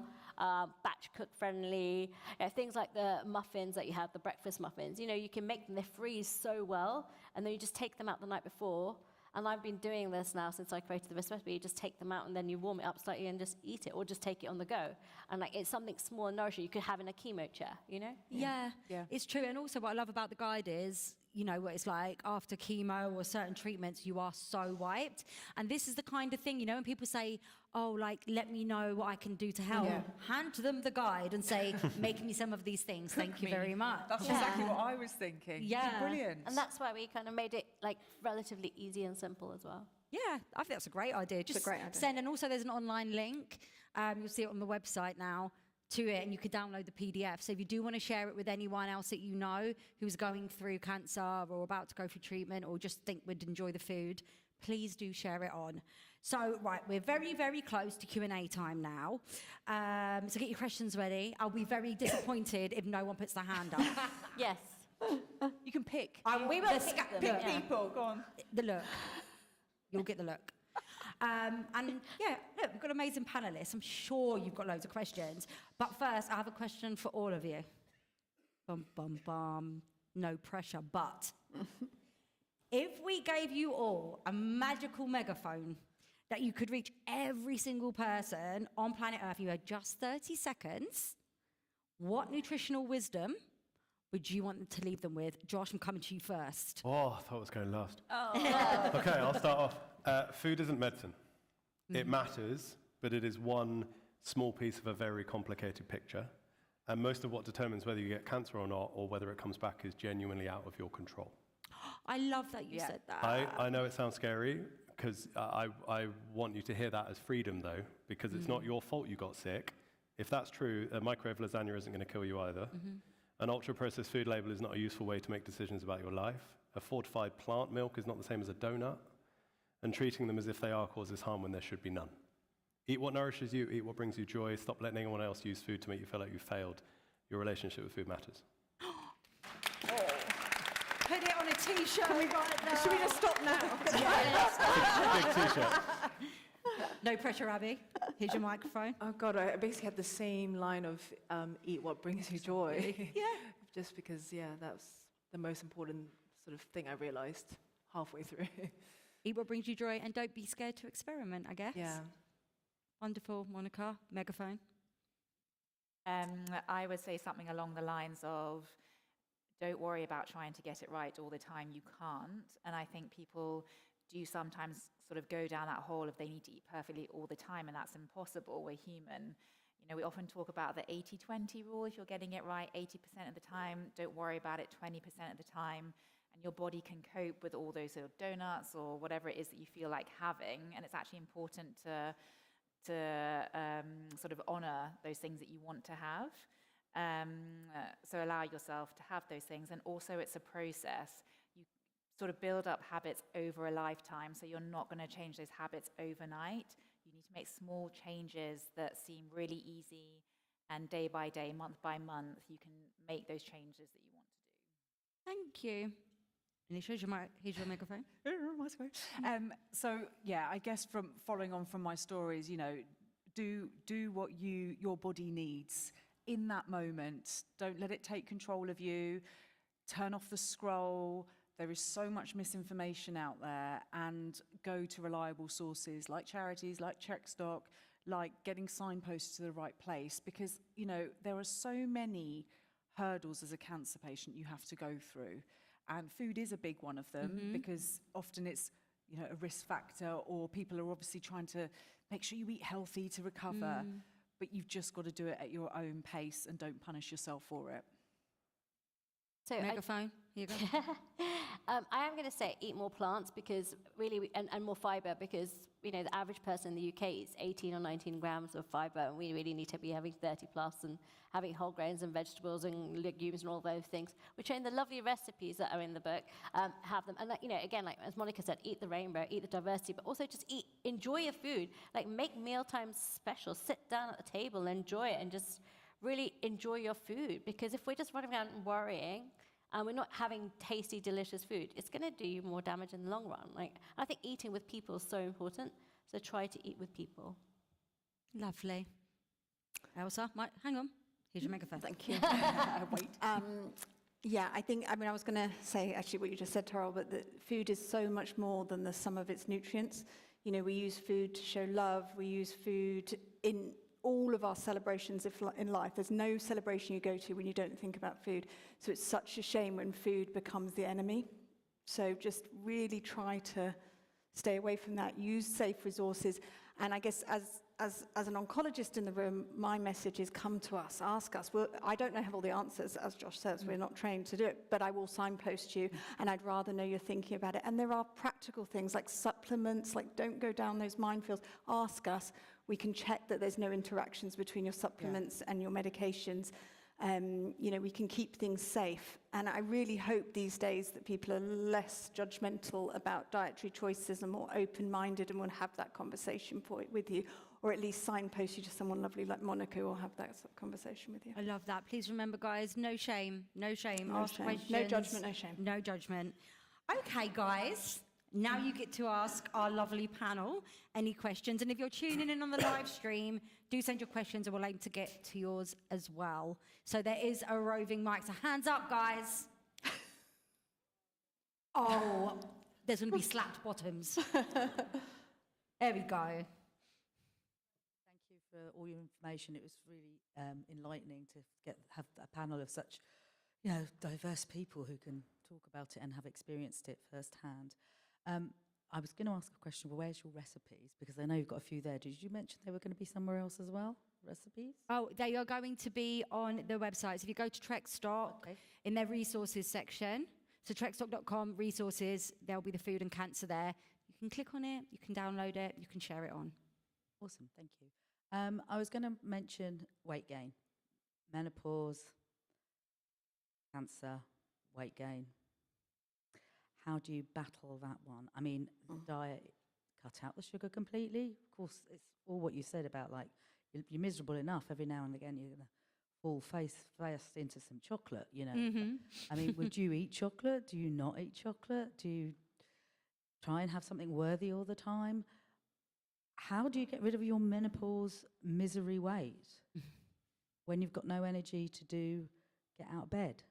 batch cook friendly. Things like the muffins that you have, the breakfast muffins, you can make them, they freeze so well, and then you just take them out the night before. And I've been doing this now since I created the recipe. You just take them out and then you warm it up slightly and just eat it, or just take it on the go. And like, it's something small and nourishing you could have in a chemo chair, Yeah, it's true. And also what I love about the guide is, what it's like after chemo or certain treatments, you are so wiped. And this is the kind of thing, when people say, oh, like, let me know what I can do to help. Hand them the guide and say, make me some of these things. Thank you very much. That's exactly what I was thinking. Yeah. Brilliant. And that's why we kind of made it like relatively easy and simple as well. Yeah, I think that's a great idea. Just a great idea. send, and also there's an online link. You'll see it on the website now to it, and you could download the PDF. So if you do want to share it with anyone else that you know who's going through cancer or about to go through treatment or just think would enjoy the food, please do share it on. So, right, we're very, very close to Q&A time now. So get your questions ready. I'll be very disappointed if no one puts their hand up. Yes. You can pick. We will pick them. Pick people, go on. The look. You'll get the look. And yeah, look, we've got amazing panelists. I'm sure you've got loads of questions. But first, I have a question for all of you. Bum, bum, bum. No pressure, but if we gave you all a magical megaphone that you could reach every single person on planet Earth, you had just 30 seconds, what nutritional wisdom would you want to leave them with? Josh, I'm coming to you first. Oh, I thought I was going last. Okay, I'll start off. Food isn't medicine. It matters, but it is one small piece of a very complicated picture. And most of what determines whether you get cancer or not, or whether it comes back, is genuinely out of your control. I love that you said that. I know it sounds scary, because I want you to hear that as freedom, though, because it's not your fault you got sick. If that's true, a microwave lasagna isn't going to kill you either. An ultra-processed food label is not a useful way to make decisions about your life. A fortified plant milk is not the same as a donut. And treating them as if they are causes harm when there should be none. Eat what nourishes you, eat what brings you joy. Stop letting anyone else use food to make you feel like you failed. Your relationship with food matters. Put it on a T-shirt right now. Should we just stop now? Big T-shirt. No pressure, Abby. Here's your microphone. Oh God, I basically had the same line of eat what brings you joy. Yeah. Just because, that was the most important sort of thing I realized halfway through. Eat what brings you joy, and don't be scared to experiment, I guess. Yeah. Wonderful, Monika. Megaphone. I would say something along the lines of, don't worry about trying to get it right all the time. You can't. And I think people do sometimes sort of go down that hole of they need to eat perfectly all the time, and that's impossible. We're human. We often talk about the 80-20 rule. If you're getting it right 80% of the time, don't worry about it 20% of the time. And your body can cope with all those sort of donuts or whatever it is that you feel like having. And it's actually important to sort of honor those things that you want to have. So allow yourself to have those things. And also it's a process. You sort of build up habits over a lifetime, so you're not going to change those habits overnight. You need to make small changes that seem really easy, and day by day, month by month, you can make those changes that you want to do. Thank you. Anisha, here's your microphone. So I guess from following on from my stories, do what your body needs in that moment. Don't let it take control of you. Turn off the scroll. There is so much misinformation out there, and go to reliable sources like charities, like Checkstock, like getting signposted to the right place, because there are so many hurdles as a cancer patient you have to go through. And food is a big one of them, because often it's a risk factor, or people are obviously trying to make sure you eat healthy to recover, but you've just got to do it at your own pace and don't punish yourself for it. So Megaphone. Here you go. I am going to say eat more plants because really, and more fibre because, you know, the average person in the UK eats 18 or 19 grams of fibre, and we really need to be having 30 plus and having whole grains and vegetables and legumes and all those things, which are in the lovely recipes that are in the book, have them. And, like, you know, again, like as Monika said, eat the rainbow, eat the diversity, but also just enjoy your food. Like, make mealtime special. Sit down at the table and enjoy it and just really enjoy your food, because if we're just running around and worrying and we're not having tasty, delicious food, it's going to do you more damage in the long run. Like, I think eating with people is so important, so try to eat with people. Lovely. Ailsa, hang on. Here's your megaphone. Thank you. Wait. Yeah, I was going to say actually what you just said, Toral, but that food is so much more than the sum of its nutrients. You know, we use food to show love. We use food in all of our celebrations in life. There's no celebration you go to when you don't think about food. So it's such a shame when food becomes the enemy. So just really try to stay away from that. Use safe resources. And I guess as an oncologist in the room, my message is come to us, ask us. I don't have all the answers, as Josh says, we're not trained to do it, but I will signpost you, and I'd rather know you're thinking about it. And there are practical things like supplements, like don't go down those minefields. Ask us. We can check that there's no interactions between your supplements and your medications. You know, we can keep things safe. And I really hope these days that people are less judgmental about dietary choices and more open-minded and will have that conversation with you, or at least signpost you to someone lovely like Monika who will have that conversation with you. I love that. Please remember, guys, no shame, no shame. No Ask shame. questions. No judgment, no shame. No judgment. Okay, guys. Now you get to ask our lovely panel any questions. And if you're tuning in on the live stream, do send your questions and we'll aim to get to yours as well. So there is a roving mic. So hands up, guys. Oh, there's going to be slapped bottoms. There we go. Thank you for all your information. It was really enlightening to have a panel of such, you know, diverse people who can talk about it and have experienced it firsthand. I was going to ask a question, well, where's your recipes? Because I know you've got a few there. Did you mention they were going to be somewhere else as well, recipes? Oh, they are going to be on the website. So if you go to Trekstock, in their resources section, so trekstock.com, resources, there'll be the food and cancer there. You can click on it, you can download it, you can share it on. Awesome, thank you. I was going to mention weight gain, menopause, cancer, weight gain. How do you battle that one? I mean, the diet, cut out the sugar completely. Of course, it's all what you said about, like, you're miserable enough. Every now and again, you're going to fall face into some chocolate, you know. Mm-hmm. I mean, would you eat chocolate? Do you not eat chocolate? Do you try and have something worthy all the time? How do you get rid of your menopause misery weight when you've got no energy to get out of bed?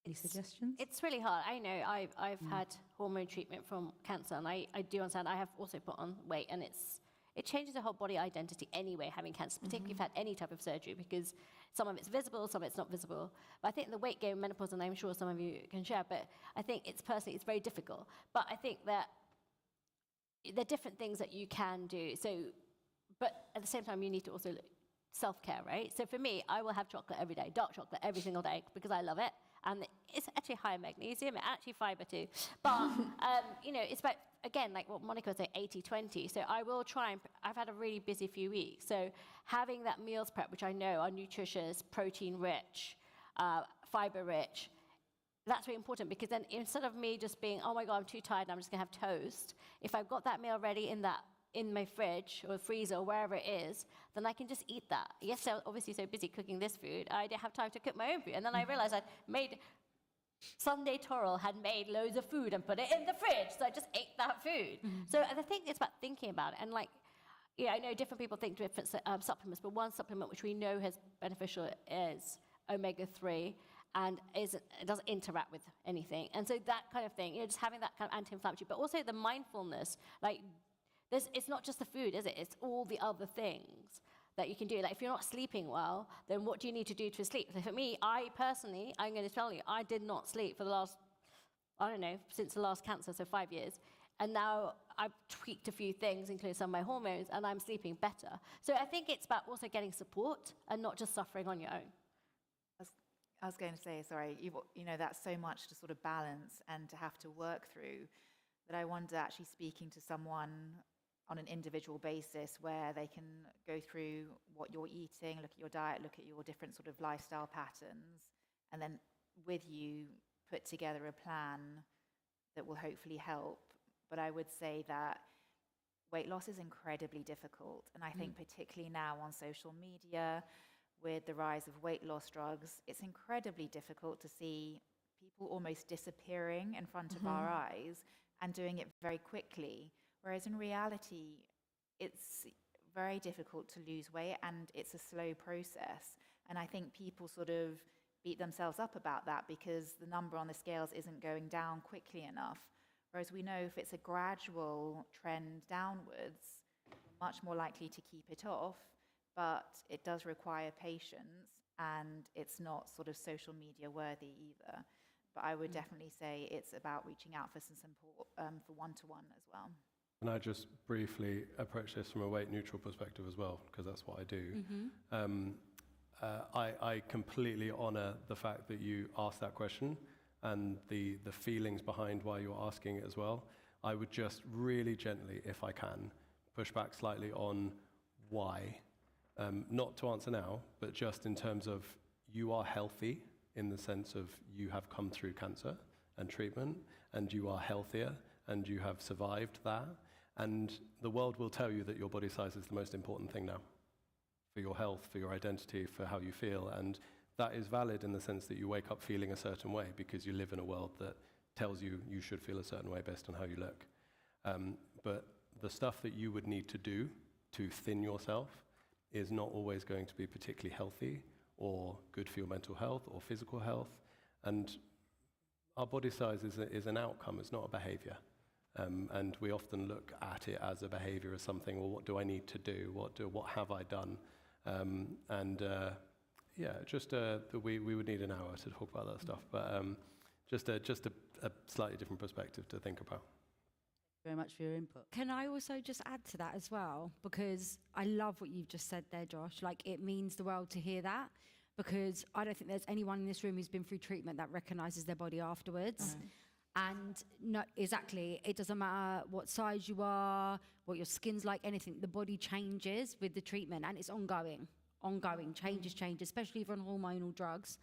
Any suggestions? It's really hard. I know I've had hormone treatment from cancer, and I do understand. I have also put on weight, and it changes the whole body identity anyway, having cancer, particularly if you've had any type of surgery, because some of it's visible, some of it's not visible. But I think the weight gain, menopause, and I'm sure some of you can share, but I think it's very difficult. But I think that there are different things that you can do. So, but at the same time, you need to also self-care, right? So for me, I will have chocolate every day, dark chocolate every single day, because I love it. And it's actually high in magnesium, and actually fiber too. But, you know, it's about, again, like what Monika was saying, 80-20. So I will try and, I've had a really busy few weeks. So having that meals prep, which I know are nutritious, protein-rich, fiber-rich, that's really important, because then instead of me just being, oh my God, I'm too tired and I'm just going to have toast, if I've got that meal ready in my fridge or freezer or wherever it is, then I can just eat that. Yes, I was obviously so busy cooking this food, I didn't have time to cook my own food. And then I realized Sunday Toral had made loads of food and put it in the fridge, so I just ate that food. So I think it's about thinking about it. And like, yeah, I know different people think different supplements, but one supplement which we know is beneficial is omega-3, and it doesn't interact with anything. And so that kind of thing, you know, just having that kind of anti-inflammatory, but also the mindfulness, like, it's not just the food, is it? It's all the other things that you can do. Like, if you're not sleeping well, then what do you need to do to sleep? So for me, I'm going to tell you, I did not sleep for the last, since the last cancer, so 5 years. And now I've tweaked a few things, including some of my hormones, and I'm sleeping better. So I think it's about also getting support and not just suffering on your own. I was going to say, sorry, you know, that's so much to sort of balance and to have to work through, that I wonder, actually speaking to someone on an individual basis where they can go through what you're eating, look at your diet, look at your different sort of lifestyle patterns, and then with you put together a plan that will hopefully help. But I would say that weight loss is incredibly difficult. And I think particularly now on social media, with the rise of weight loss drugs, it's incredibly difficult to see people almost disappearing in front of our eyes and doing it very quickly. Whereas in reality, it's very difficult to lose weight and it's a slow process. And I think people sort of beat themselves up about that because the number on the scales isn't going down quickly enough. Whereas we know if it's a gradual trend downwards, we're much more likely to keep it off, but it does require patience and it's not sort of social media worthy either. But I would definitely say it's about reaching out for some support for one-to-one as well. Can I just briefly approach this from a weight neutral perspective as well, because that's what I do. I completely honour the fact that you asked that question and the feelings behind why you're asking it as well. I would just really gently, if I can, push back slightly on why. Not to answer now, but just in terms of you are healthy in the sense of you have come through cancer and treatment and you are healthier and you have survived that. And the world will tell you that your body size is the most important thing now for your health, for your identity, for how you feel. And that is valid in the sense that you wake up feeling a certain way because you live in a world that tells you you should feel a certain way based on how you look. But the stuff that you would need to do to thin yourself is not always going to be particularly healthy or good for your mental health or physical health. And our body size is an outcome, it's not a behavior. And we often look at it as a behavior, as something, well, what do I need to do? What have I done? We would need an hour to talk about that stuff, but just a slightly different perspective to think about. Very much for your input. Can I also just add to that as well? Because I love what you've just said there, Josh. Like, it means the world to hear that, because I don't think there's anyone in this room who's been through treatment that recognises their body afterwards. And no, exactly, it doesn't matter what size you are, what your skin's like, anything. The body changes with the treatment, and it's ongoing, changes, especially if you're on hormonal drugs.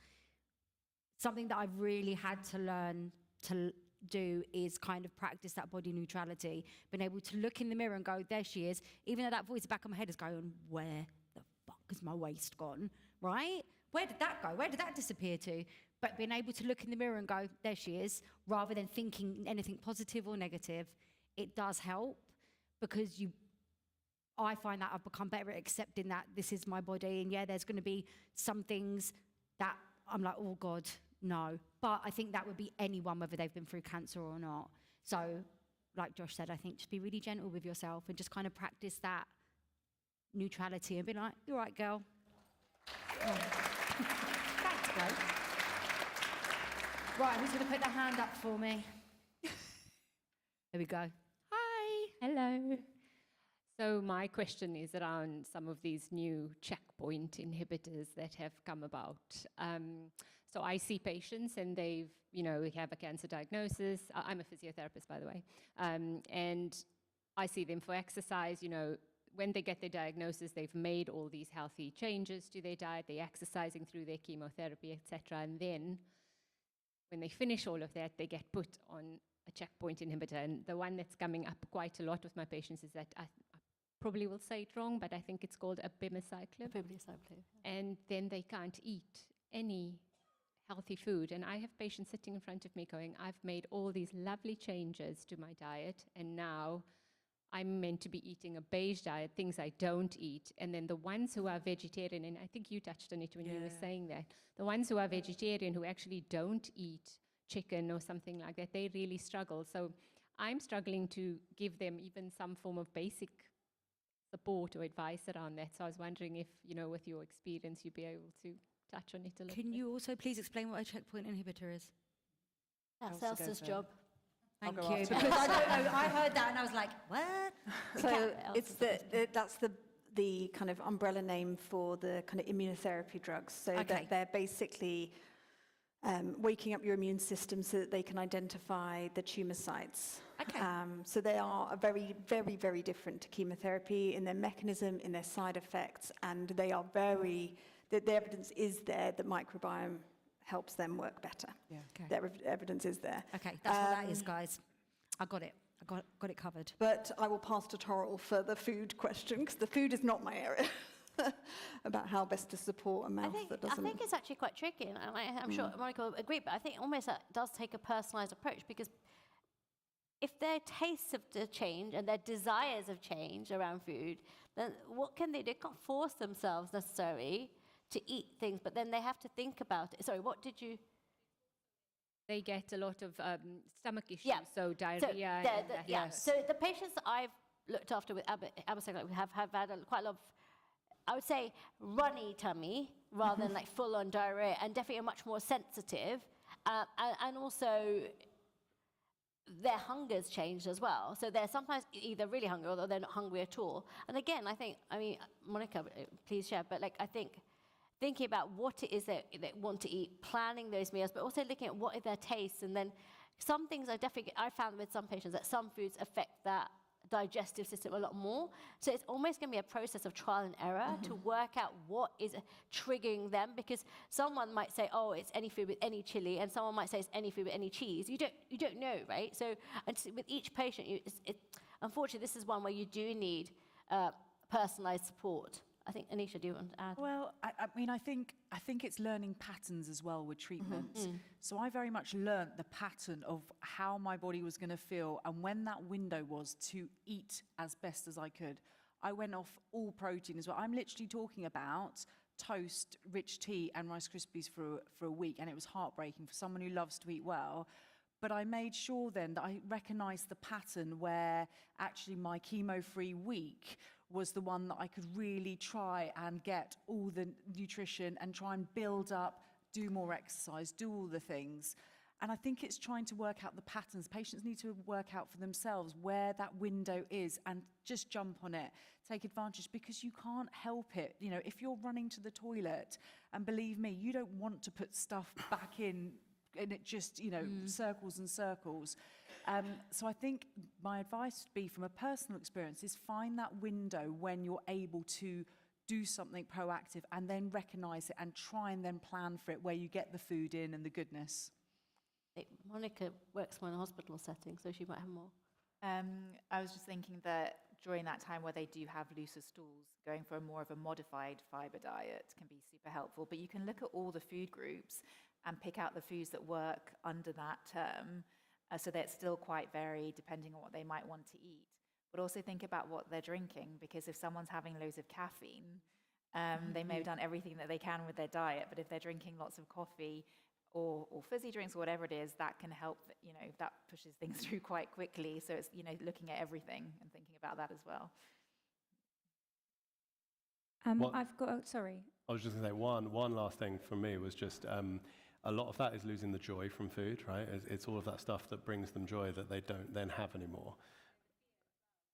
Something that I've really had to learn to do is kind of practice that body neutrality, being able to look in the mirror and go, there she is, even though that voice in the back of my head is going, where the fuck is my waist gone, right? Where did that go? Where did that disappear to? But being able to look in the mirror and go, there she is, rather than thinking anything positive or negative, it does help, because I find that I've become better at accepting that this is my body, and yeah, there's going to be some things that I'm like, oh God, no. But I think that would be anyone, whether they've been through cancer or not. So, like Josh said, I think just be really gentle with yourself and just kind of practice that neutrality and be like, you're right, girl. Oh. Thanks, bro. Right, who's going to put their hand up for me? There we go. Hi. Hello. So my question is around some of these new checkpoint inhibitors that have come about. So I see patients and they've, have a cancer diagnosis. I'm a physiotherapist, by the way. And I see them for exercise, when they get their diagnosis, they've made all these healthy changes to their diet, they're exercising through their chemotherapy, etc. And then when they finish all of that, they get put on a checkpoint inhibitor. And the one that's coming up quite a lot with my patients is that I probably will say it wrong, but I think it's called abemaciclib. And then they can't eat any healthy food. And I have patients sitting in front of me going, I've made all these lovely changes to my diet, and now I'm meant to be eating a beige diet, things I don't eat. And then the ones who are vegetarian, and I think you touched on it when you were saying that, the ones who are vegetarian who actually don't eat chicken or something like that, they really struggle. So I'm struggling to give them even some form of basic support or advice around that. So I was wondering if, with your experience, you'd be able to touch on it a little bit. Can you also please explain what a checkpoint inhibitor is? That's Ailsa's job. Thank you, because I don't know, I heard that and I was like, what? So it's that's the kind of umbrella name for the kind of immunotherapy drugs. So that they're basically waking up your immune system so that they can identify the tumour sites. Okay. So they are very, very, very different to chemotherapy in their mechanism, in their side effects, and they are the evidence is there that microbiome helps them work better. Yeah. Okay. The evidence is there. Okay, that's what that is, guys. I got it. I got it covered. But I will pass to Toral for the food question, because the food is not my area, about how best to support a mouth that I doesn't... think it's actually quite tricky, and I'm sure Monika will agree, but I think almost that does take a personalised approach, because if their tastes have to change and their desires have changed around food, then what can they do? They can't force themselves necessarily to eat things, but then they have to think about it. Sorry, what did you... They get a lot of stomach issues, Yeah. so diarrhea. So the patients that I've looked after with Ailsa have had quite a lot of, I would say, runny tummy rather than like full-on diarrhea, and definitely much more sensitive, and also their hunger's changed as well. So they're sometimes either really hungry or they're not hungry at all. And again, I think, I mean, Monika, please share, but like I think thinking about what it is that they want to eat, planning those meals, but also looking at what are their tastes. And then some things I found with some patients that some foods affect that digestive system a lot more. So it's almost going to be a process of trial and error to work out what is triggering them, because someone might say, oh, it's any food with any chili, and someone might say it's any food with any cheese. You don't know, right? So with each patient, unfortunately, this is one where you do need personalized support. I think, Anisha, do you want to add? Well, I mean, I think it's learning patterns as well with treatments. So I very much learnt the pattern of how my body was going to feel, and when that window was to eat as best as I could. I went off all protein as well. I'm literally talking about toast, rich tea, and Rice Krispies for a week, and it was heartbreaking for someone who loves to eat well. But I made sure then that I recognised the pattern where actually my chemo-free week was the one that I could really try and get all the nutrition and try and build up, do more exercise, do all the things. And I think it's trying to work out the patterns. Patients need to work out for themselves where that window is and just jump on it, take advantage, because you can't help it. You know, if you're running to the toilet, and believe me, you don't want to put stuff back in and it just, you know, circles and circles. So I think my advice would be, from a personal experience, is find that window when you're able to do something proactive and then recognise it and try and then plan for it, where you get the food in and the goodness. Monika works more in a hospital setting, so she might have more. I was just thinking that during that time where they do have looser stools, going for more of a modified fibre diet can be super helpful. But you can look at all the food groups and pick out the foods that work under that term, so that it's still quite varied depending on what they might want to eat. But also think about what they're drinking, because if someone's having loads of caffeine, they may have done everything that they can with their diet, but if they're drinking lots of coffee or fizzy drinks or whatever it is, that can help, you know, that pushes things through quite quickly. So it's, you know, looking at everything and thinking about that as well. I've got, sorry. I was just going to say one last thing from me was just a lot of that is losing the joy from food, right? It's all of that stuff that brings them joy that they don't then have anymore.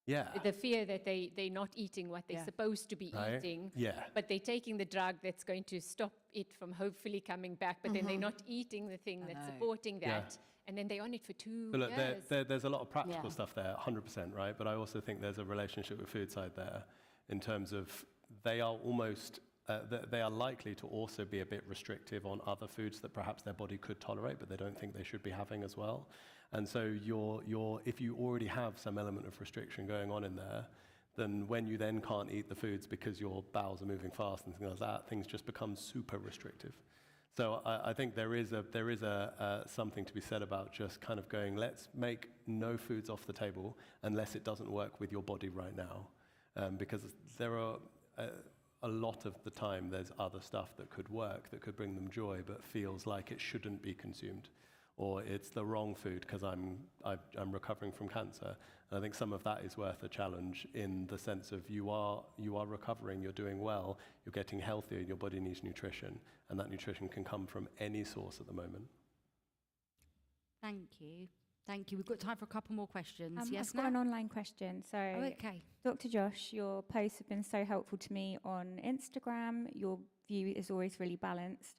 Yeah. The fear that they're not eating what they're supposed to be eating, but they're taking the drug that's going to stop it from hopefully coming back, but then they're not eating the thing that's supporting that, and then they're on it for 2 But look, years. there's a lot of practical stuff there, 100%, right? But I also think there's a relationship with food side there, in terms of they are almost, they are likely to also be a bit restrictive on other foods that perhaps their body could tolerate, but they don't think they should be having as well. And so if you already have some element of restriction going on in there, then when you then can't eat the foods because your bowels are moving fast and things like that, things just become super restrictive. So I think there is something to be said about just kind of going, let's make no foods off the table unless it doesn't work with your body right now. Because there are, a lot of the time, there's other stuff that could work, that could bring them joy, but feels like it shouldn't be consumed. Or it's the wrong food because I'm recovering from cancer. And I think some of that is worth a challenge, in the sense of you are recovering, you're doing well, you're getting healthier, your body needs nutrition, and that nutrition can come from any source at the moment. Thank you. Thank you. We've got time for a couple more questions. Yes, I've got an online question. So, okay. Dr. Josh, your posts have been so helpful to me on Instagram. Your view is always really balanced.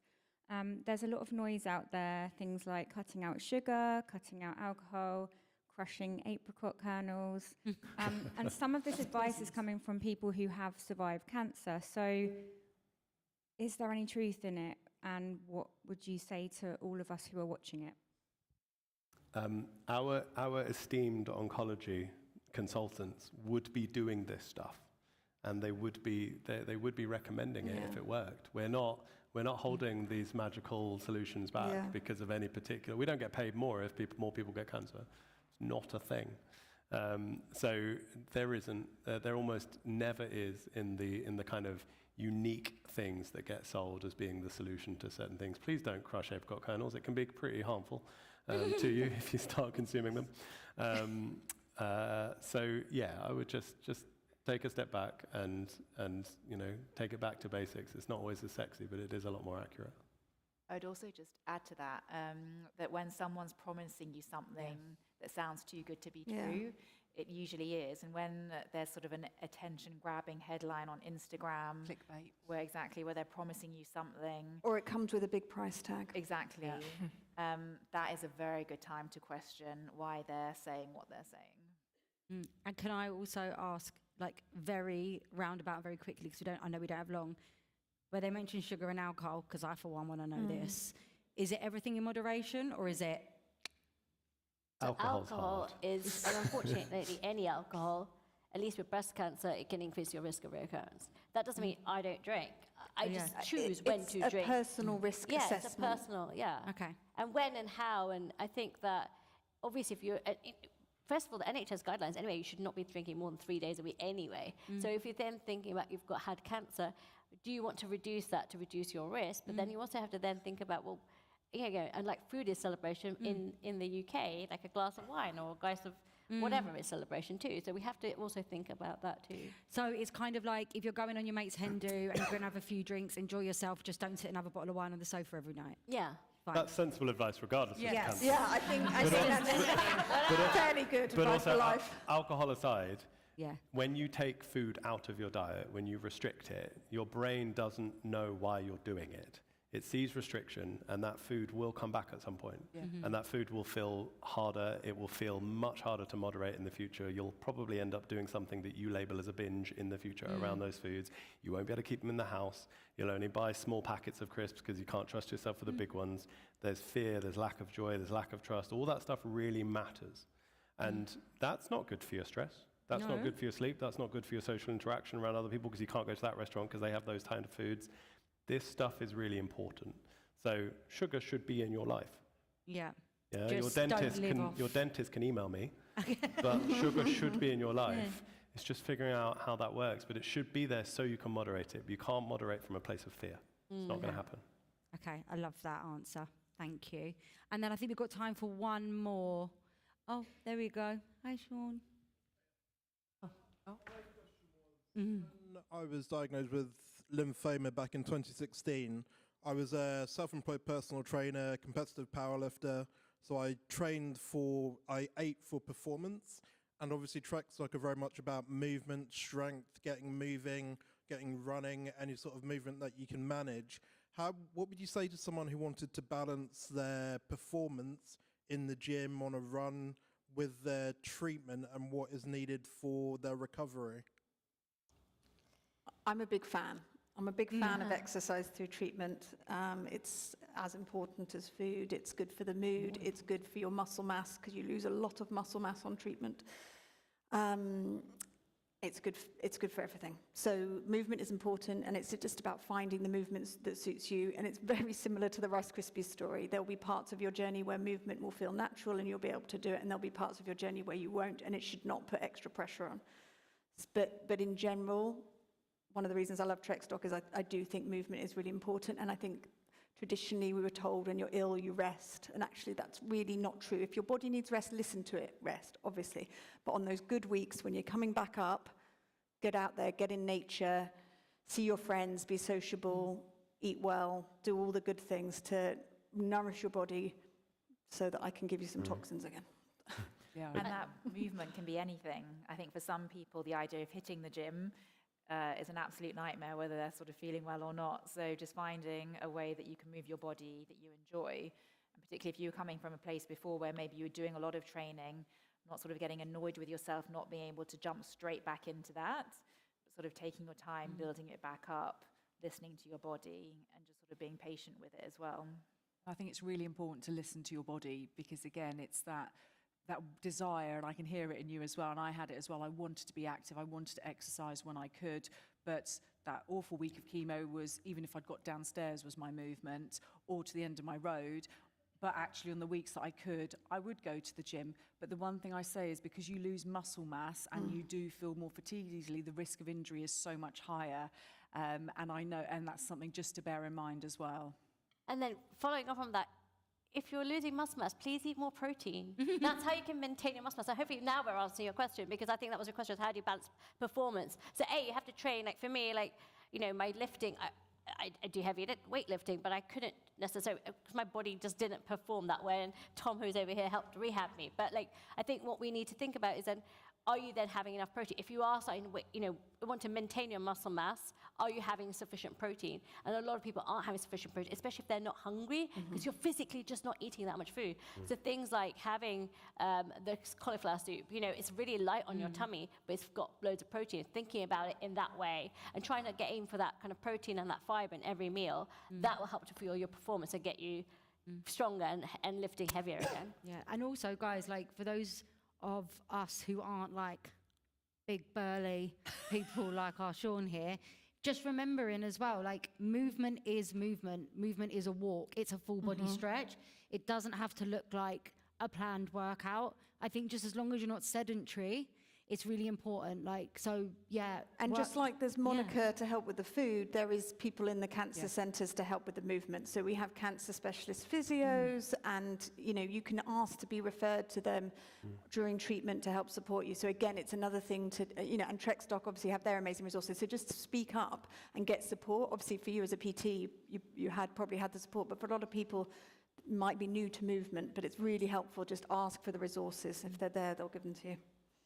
there's a lot of noise out there, things like cutting out sugar, cutting out alcohol, crushing apricot kernels. And some of this advice is coming from people who have survived cancer. So is there any truth in it? And what would you say to all of us who are watching it? Our esteemed oncology consultants would be doing this stuff, and they would be recommending it if it worked. We're not holding these magical solutions back because of any particular. We don't get paid more if more people get cancer. It's not a thing. So there isn't. There almost never is in the kind of unique things that get sold as being the solution to certain things. Please don't crush apricot kernels. It can be pretty harmful to you if you start consuming them. So yeah, I would just take a step back and take it back to basics. It's not always as sexy, but it is a lot more accurate. I'd also just add to that that when someone's promising you something that sounds too good to be true, it usually is. And when there's sort of an attention-grabbing headline on Instagram, Clickbait. where they're promising you something, Or it comes with a big price tag. exactly, that is a very good time to question why they're saying what they're saying. And can I also ask, like, very roundabout, very quickly, because I know we don't have long, where they mention sugar and alcohol, because I, for one, want to know this. Is it everything in moderation, or is it? Alcohol is, and unfortunately, any alcohol, at least with breast cancer, it can increase your risk of recurrence. That doesn't mean I don't drink. I just choose when to drink. It's a personal risk assessment. It's a personal, Okay. And when and how, and I think that, obviously, if you're, first of all, the NHS guidelines, anyway, you should not be drinking more than 3 days a week anyway. So if you're then thinking about you've had cancer, do you want to reduce that to reduce your risk? But then you also have to then think about, well, and like food is celebration in the UK, like a glass of wine or a glass of whatever is celebration too. So we have to also think about that too. So it's kind of like if you're going on your mate's hen do and you're going to have a few drinks, enjoy yourself, just don't sit and have a bottle of wine on the sofa every night. Yeah. Fine. That's sensible advice regardless of cancer. Yeah, I think that's fairly good But advice also, for life. alcohol aside, Yeah. when you take food out of your diet, when you restrict it, your brain doesn't know why you're doing it. It sees restriction, and that food will come back at some point. And that food will feel harder. It will feel much harder to moderate in the future. You'll probably end up doing something that you label as a binge in the future around those foods. You won't be able to keep them in the house. You'll only buy small packets of crisps because you can't trust yourself for the big ones. There's fear, there's lack of joy, there's lack of trust. All that stuff really matters. And that's not good for your stress. That's not good for your sleep. That's not good for your social interaction around other people because you can't go to that restaurant because they have those kind of foods. This stuff is really important. So sugar should be in your life. Yeah. Yeah, Just don't live off. your dentist can email me, but sugar should be in your life. It's just figuring out how that works, but it should be there so you can moderate it. But you can't moderate from a place of fear. It's not going to happen. Okay, I love that answer. Thank you. And then I think we've got time for one more. Oh, there we go. Hi, Sean. I was diagnosed with lymphoma back in 2016. I was a self-employed personal trainer, competitive powerlifter, so I ate for performance, and obviously treks are very much about movement, strength, getting moving, getting running, any sort of movement that you can manage. What would you say to someone who wanted to balance their performance in the gym on a run with their treatment and what is needed for their recovery? I'm a big fan. I'm a big fan of exercise through treatment. It's as important as food. It's good for the mood. It's good for your muscle mass because you lose a lot of muscle mass on treatment. It's good for everything. So movement is important, and it's just about finding the movements that suits you. And it's very similar to the Rice Krispies story. There'll be parts of your journey where movement will feel natural and you'll be able to do it, and there'll be parts of your journey where you won't, and it should not put extra pressure on. But in general, one of the reasons I love Trek Stock is I do think movement is really important, and I think traditionally we were told when you're ill you rest, and actually that's really not true. If your body needs rest, listen to it, rest, obviously. But on those good weeks when you're coming back up, get out there, get in nature, see your friends, be sociable, eat well, do all the good things to nourish your body so that I can give you some toxins again. And that movement can be anything. I think for some people, the idea of hitting the gym is an absolute nightmare, whether they're sort of feeling well or not. So just finding a way that you can move your body that you enjoy, and particularly if you were coming from a place before where maybe you were doing a lot of training, not sort of getting annoyed with yourself, not being able to jump straight back into that, but sort of taking your time, building it back up, listening to your body, and just sort of being patient with it as well. I think it's really important to listen to your body, because again, it's that desire, and I can hear it in you as well, and I had it as well. I wanted to be active, I wanted to exercise when I could, but that awful week of chemo was, even if I'd got downstairs was my movement, or to the end of my road. But actually on the weeks that I could, I would go to the gym. But the one thing I say is, because you lose muscle mass and you do feel more fatigued easily, the risk of injury is so much higher. And I know, and that's something just to bear in mind as well. And then following up on that, if you're losing muscle mass, please eat more protein. That's how you can maintain your muscle mass. So hopefully now we're answering your question, because I think that was your question, how do you balance performance? So you have to train, like for me, like, you know, my lifting, I do heavy weightlifting, but I couldn't necessarily, because my body just didn't perform that way, and Tom, who's over here, helped rehab me. But like, I think what we need to think about is then, are you then having enough protein? If you are starting, you know, want to maintain your muscle mass, are you having sufficient protein? And a lot of people aren't having sufficient protein, especially if they're not hungry, because you're physically just not eating that much food. So things like having the cauliflower soup, you know, it's really light on your tummy, but it's got loads of protein. Thinking about it in that way and trying to get in for that kind of protein and that fiber in every meal, that will help to fuel your performance and get you stronger and lifting heavier again. Yeah, and also, guys, like for those of us who aren't like big burly people like our Sean here, just remembering as well, like movement is movement. Movement is a walk. It's a full body stretch. It doesn't have to look like a planned workout. I think just as long as you're not sedentary, it's really important. Like, so yeah. And just like there's Monika to help with the food, there is people in the cancer centres to help with the movement. So we have cancer specialist physios, and you know, you can ask to be referred to them during treatment to help support you. So again, it's another thing to, you know, and TrekStock obviously have their amazing resources. So just speak up and get support. Obviously for you as a PT, you had probably had the support, but for a lot of people, might be new to movement, but it's really helpful. Just ask for the resources. If they're there, they'll give them to you.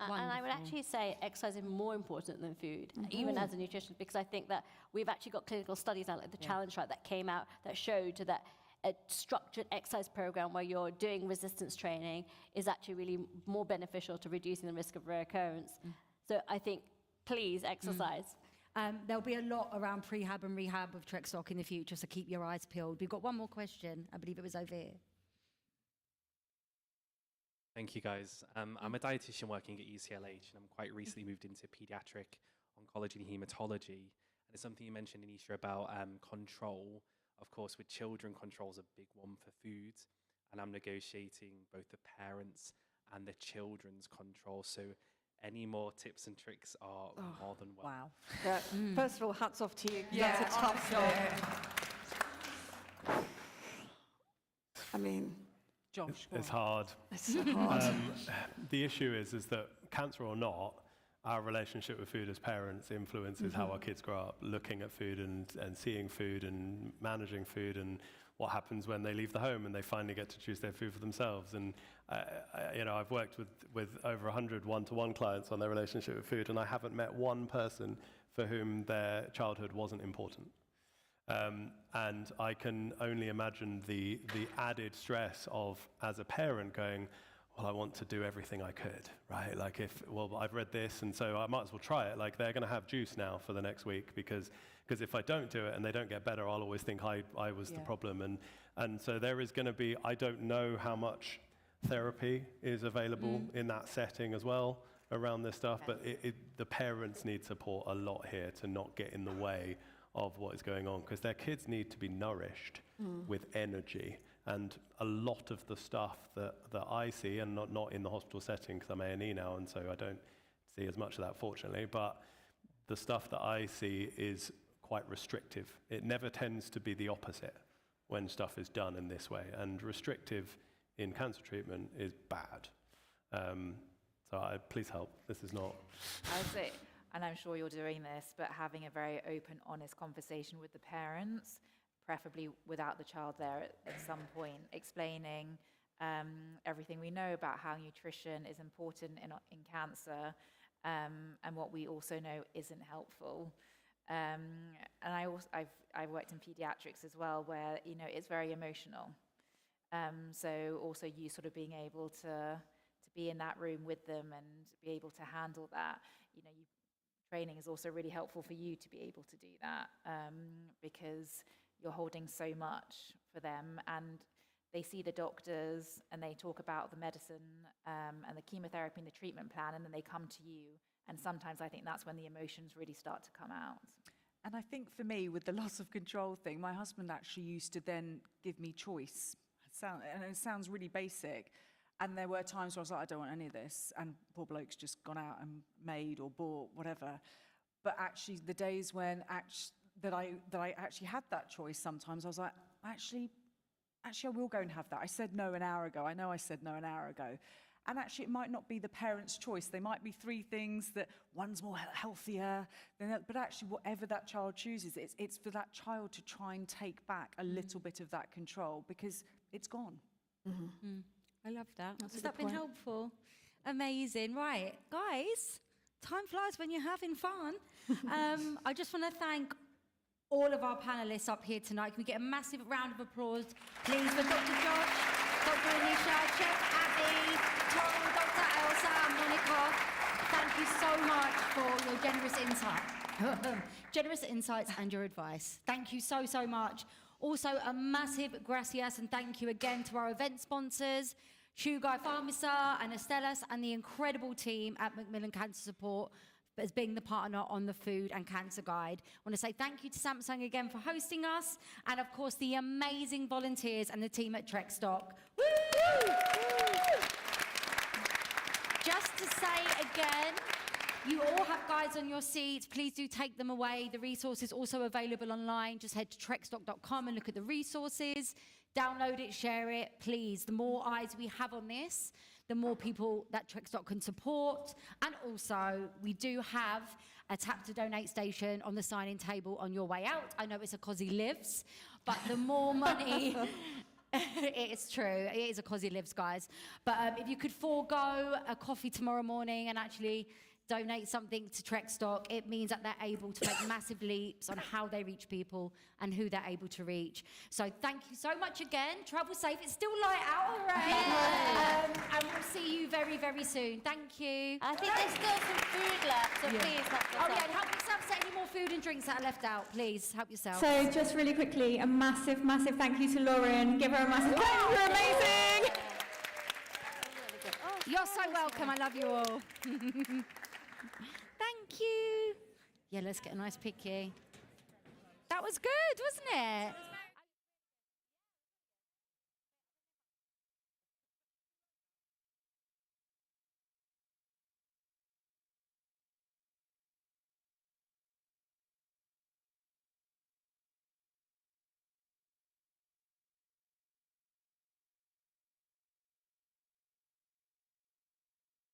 And I would actually say exercise is more important than food, even as a nutritionist, because I think that we've actually got clinical studies now, like the Challenge Trial that came out, that showed that a structured exercise program where you're doing resistance training is actually really more beneficial to reducing the risk of reoccurrence. So I think, please, exercise. There'll be a lot around prehab and rehab of TrekStock in the future, so keep your eyes peeled. We've got one more question. I believe it was over here. Thank you, guys. I'm a dietitian working at UCLH, and I'm quite recently moved into pediatric oncology and hematology. And it's something you mentioned, Anisha, about control. Of course, with children, control's a big one for food, and I'm negotiating both the parents and the children's control. So any more tips and tricks are more than welcome. Wow. First of all, hats off to you. Yeah, that's a tough job. I mean... Josh, it's hard. It's so hard. The issue is that cancer or not, our relationship with food as parents influences how our kids grow up, looking at food and seeing food and managing food, and what happens when they leave the home and they finally get to choose their food for themselves. And you know, I've worked with over 100 one-to-one clients on their relationship with food, and I haven't met one person for whom their childhood wasn't important. And I can only imagine the added stress of, as a parent, going, well, I want to do everything I could, right? Like I've read this, and so I might as well try it. Like, they're going to have juice now for the next week, because if I don't do it and they don't get better, I'll always think I was the problem. And so there is going to be, I don't know how much therapy is available in that setting as well around this stuff, but the parents need support a lot here to not get in the way of what is going on, because their kids need to be nourished with energy. And a lot of the stuff that I see, and not in the hospital setting, because I'm A&E now, and so I don't see as much of that, fortunately, but the stuff that I see is quite restrictive. It never tends to be the opposite when stuff is done in this way, and restrictive in cancer treatment is bad. So please help. This is not... I'd say, and I'm sure you're doing this, but having a very open, honest conversation with the parents, preferably without the child there at some point, explaining everything we know about how nutrition is important in cancer, and what we also know isn't helpful. And I've worked in pediatrics as well, where it's very emotional. So also you sort of being able to be in that room with them and be able to handle that. Training is also really helpful for you to be able to do that, because you're holding so much for them, and they see the doctors and they talk about the medicine and the chemotherapy and the treatment plan, and then they come to you. And sometimes I think that's when the emotions really start to come out. And I think for me, with the loss of control thing, my husband actually used to then give me choice. And it sounds really basic. And there were times where I was like, I don't want any of this. And poor bloke's just gone out and made or bought whatever. But actually, the days when that I actually had that choice, sometimes I was like, actually, I will go and have that. I said no an hour ago. I know I said no an hour ago. And actually, it might not be the parent's choice. There might be 3 things that one's more healthier than that. But actually, whatever that child chooses, it's for that child to try and take back a little bit of that control, because it's gone. Mm-hmm. I love that. That's a Has good that been point. helpful? Amazing. Right, guys, time flies when you're having fun. I just want to thank all of our panelists up here tonight. Can we get a massive round of applause, please, for Dr. Josh, Dr. Anisha, Chef Abby, Toral, Dr. Ailsa, and Monika. Thank you so much for your generous insights and your advice. Thank you so, so much. Also, a massive gracias and thank you again to our event sponsors, Shugai Pharmisa and Estelas, and the incredible team at Macmillan Cancer Support as being the partner on the Food and Cancer Guide. I want to say thank you to Samsung again for hosting us, and of course the amazing volunteers and the team at Trek Stock. Woo! Just to say again, you all have guides on your seats. Please do take them away. The resources also available online. Just head to trekstock.com and look at the resources. Download it, share it, please. The more eyes we have on this, the more people that Trekstock can support. And also, we do have a tap to donate station on the sign-in table on your way out. I know it's a Cosy Lives, but the more money... It is true. It is a Cosy Lives, guys. But if you could forego a coffee tomorrow morning and actually donate something to Trek Stock, it means that they're able to make massive leaps on how they reach people and who they're able to reach. So thank you so much again. Travel safe. It's still light out, all right? And we'll see you very, very soon. Thank you. I think there's still some food left, so please help yourself. Oh, yeah, and help yourself set any more food and drinks that are left out. Please, help yourself. So just really quickly, a massive, massive thank you to Lauren. Give her a massive thank you. You're amazing. You're so welcome. I love you all. Thank you. Yeah, let's get a nice picky. That was good, wasn't it?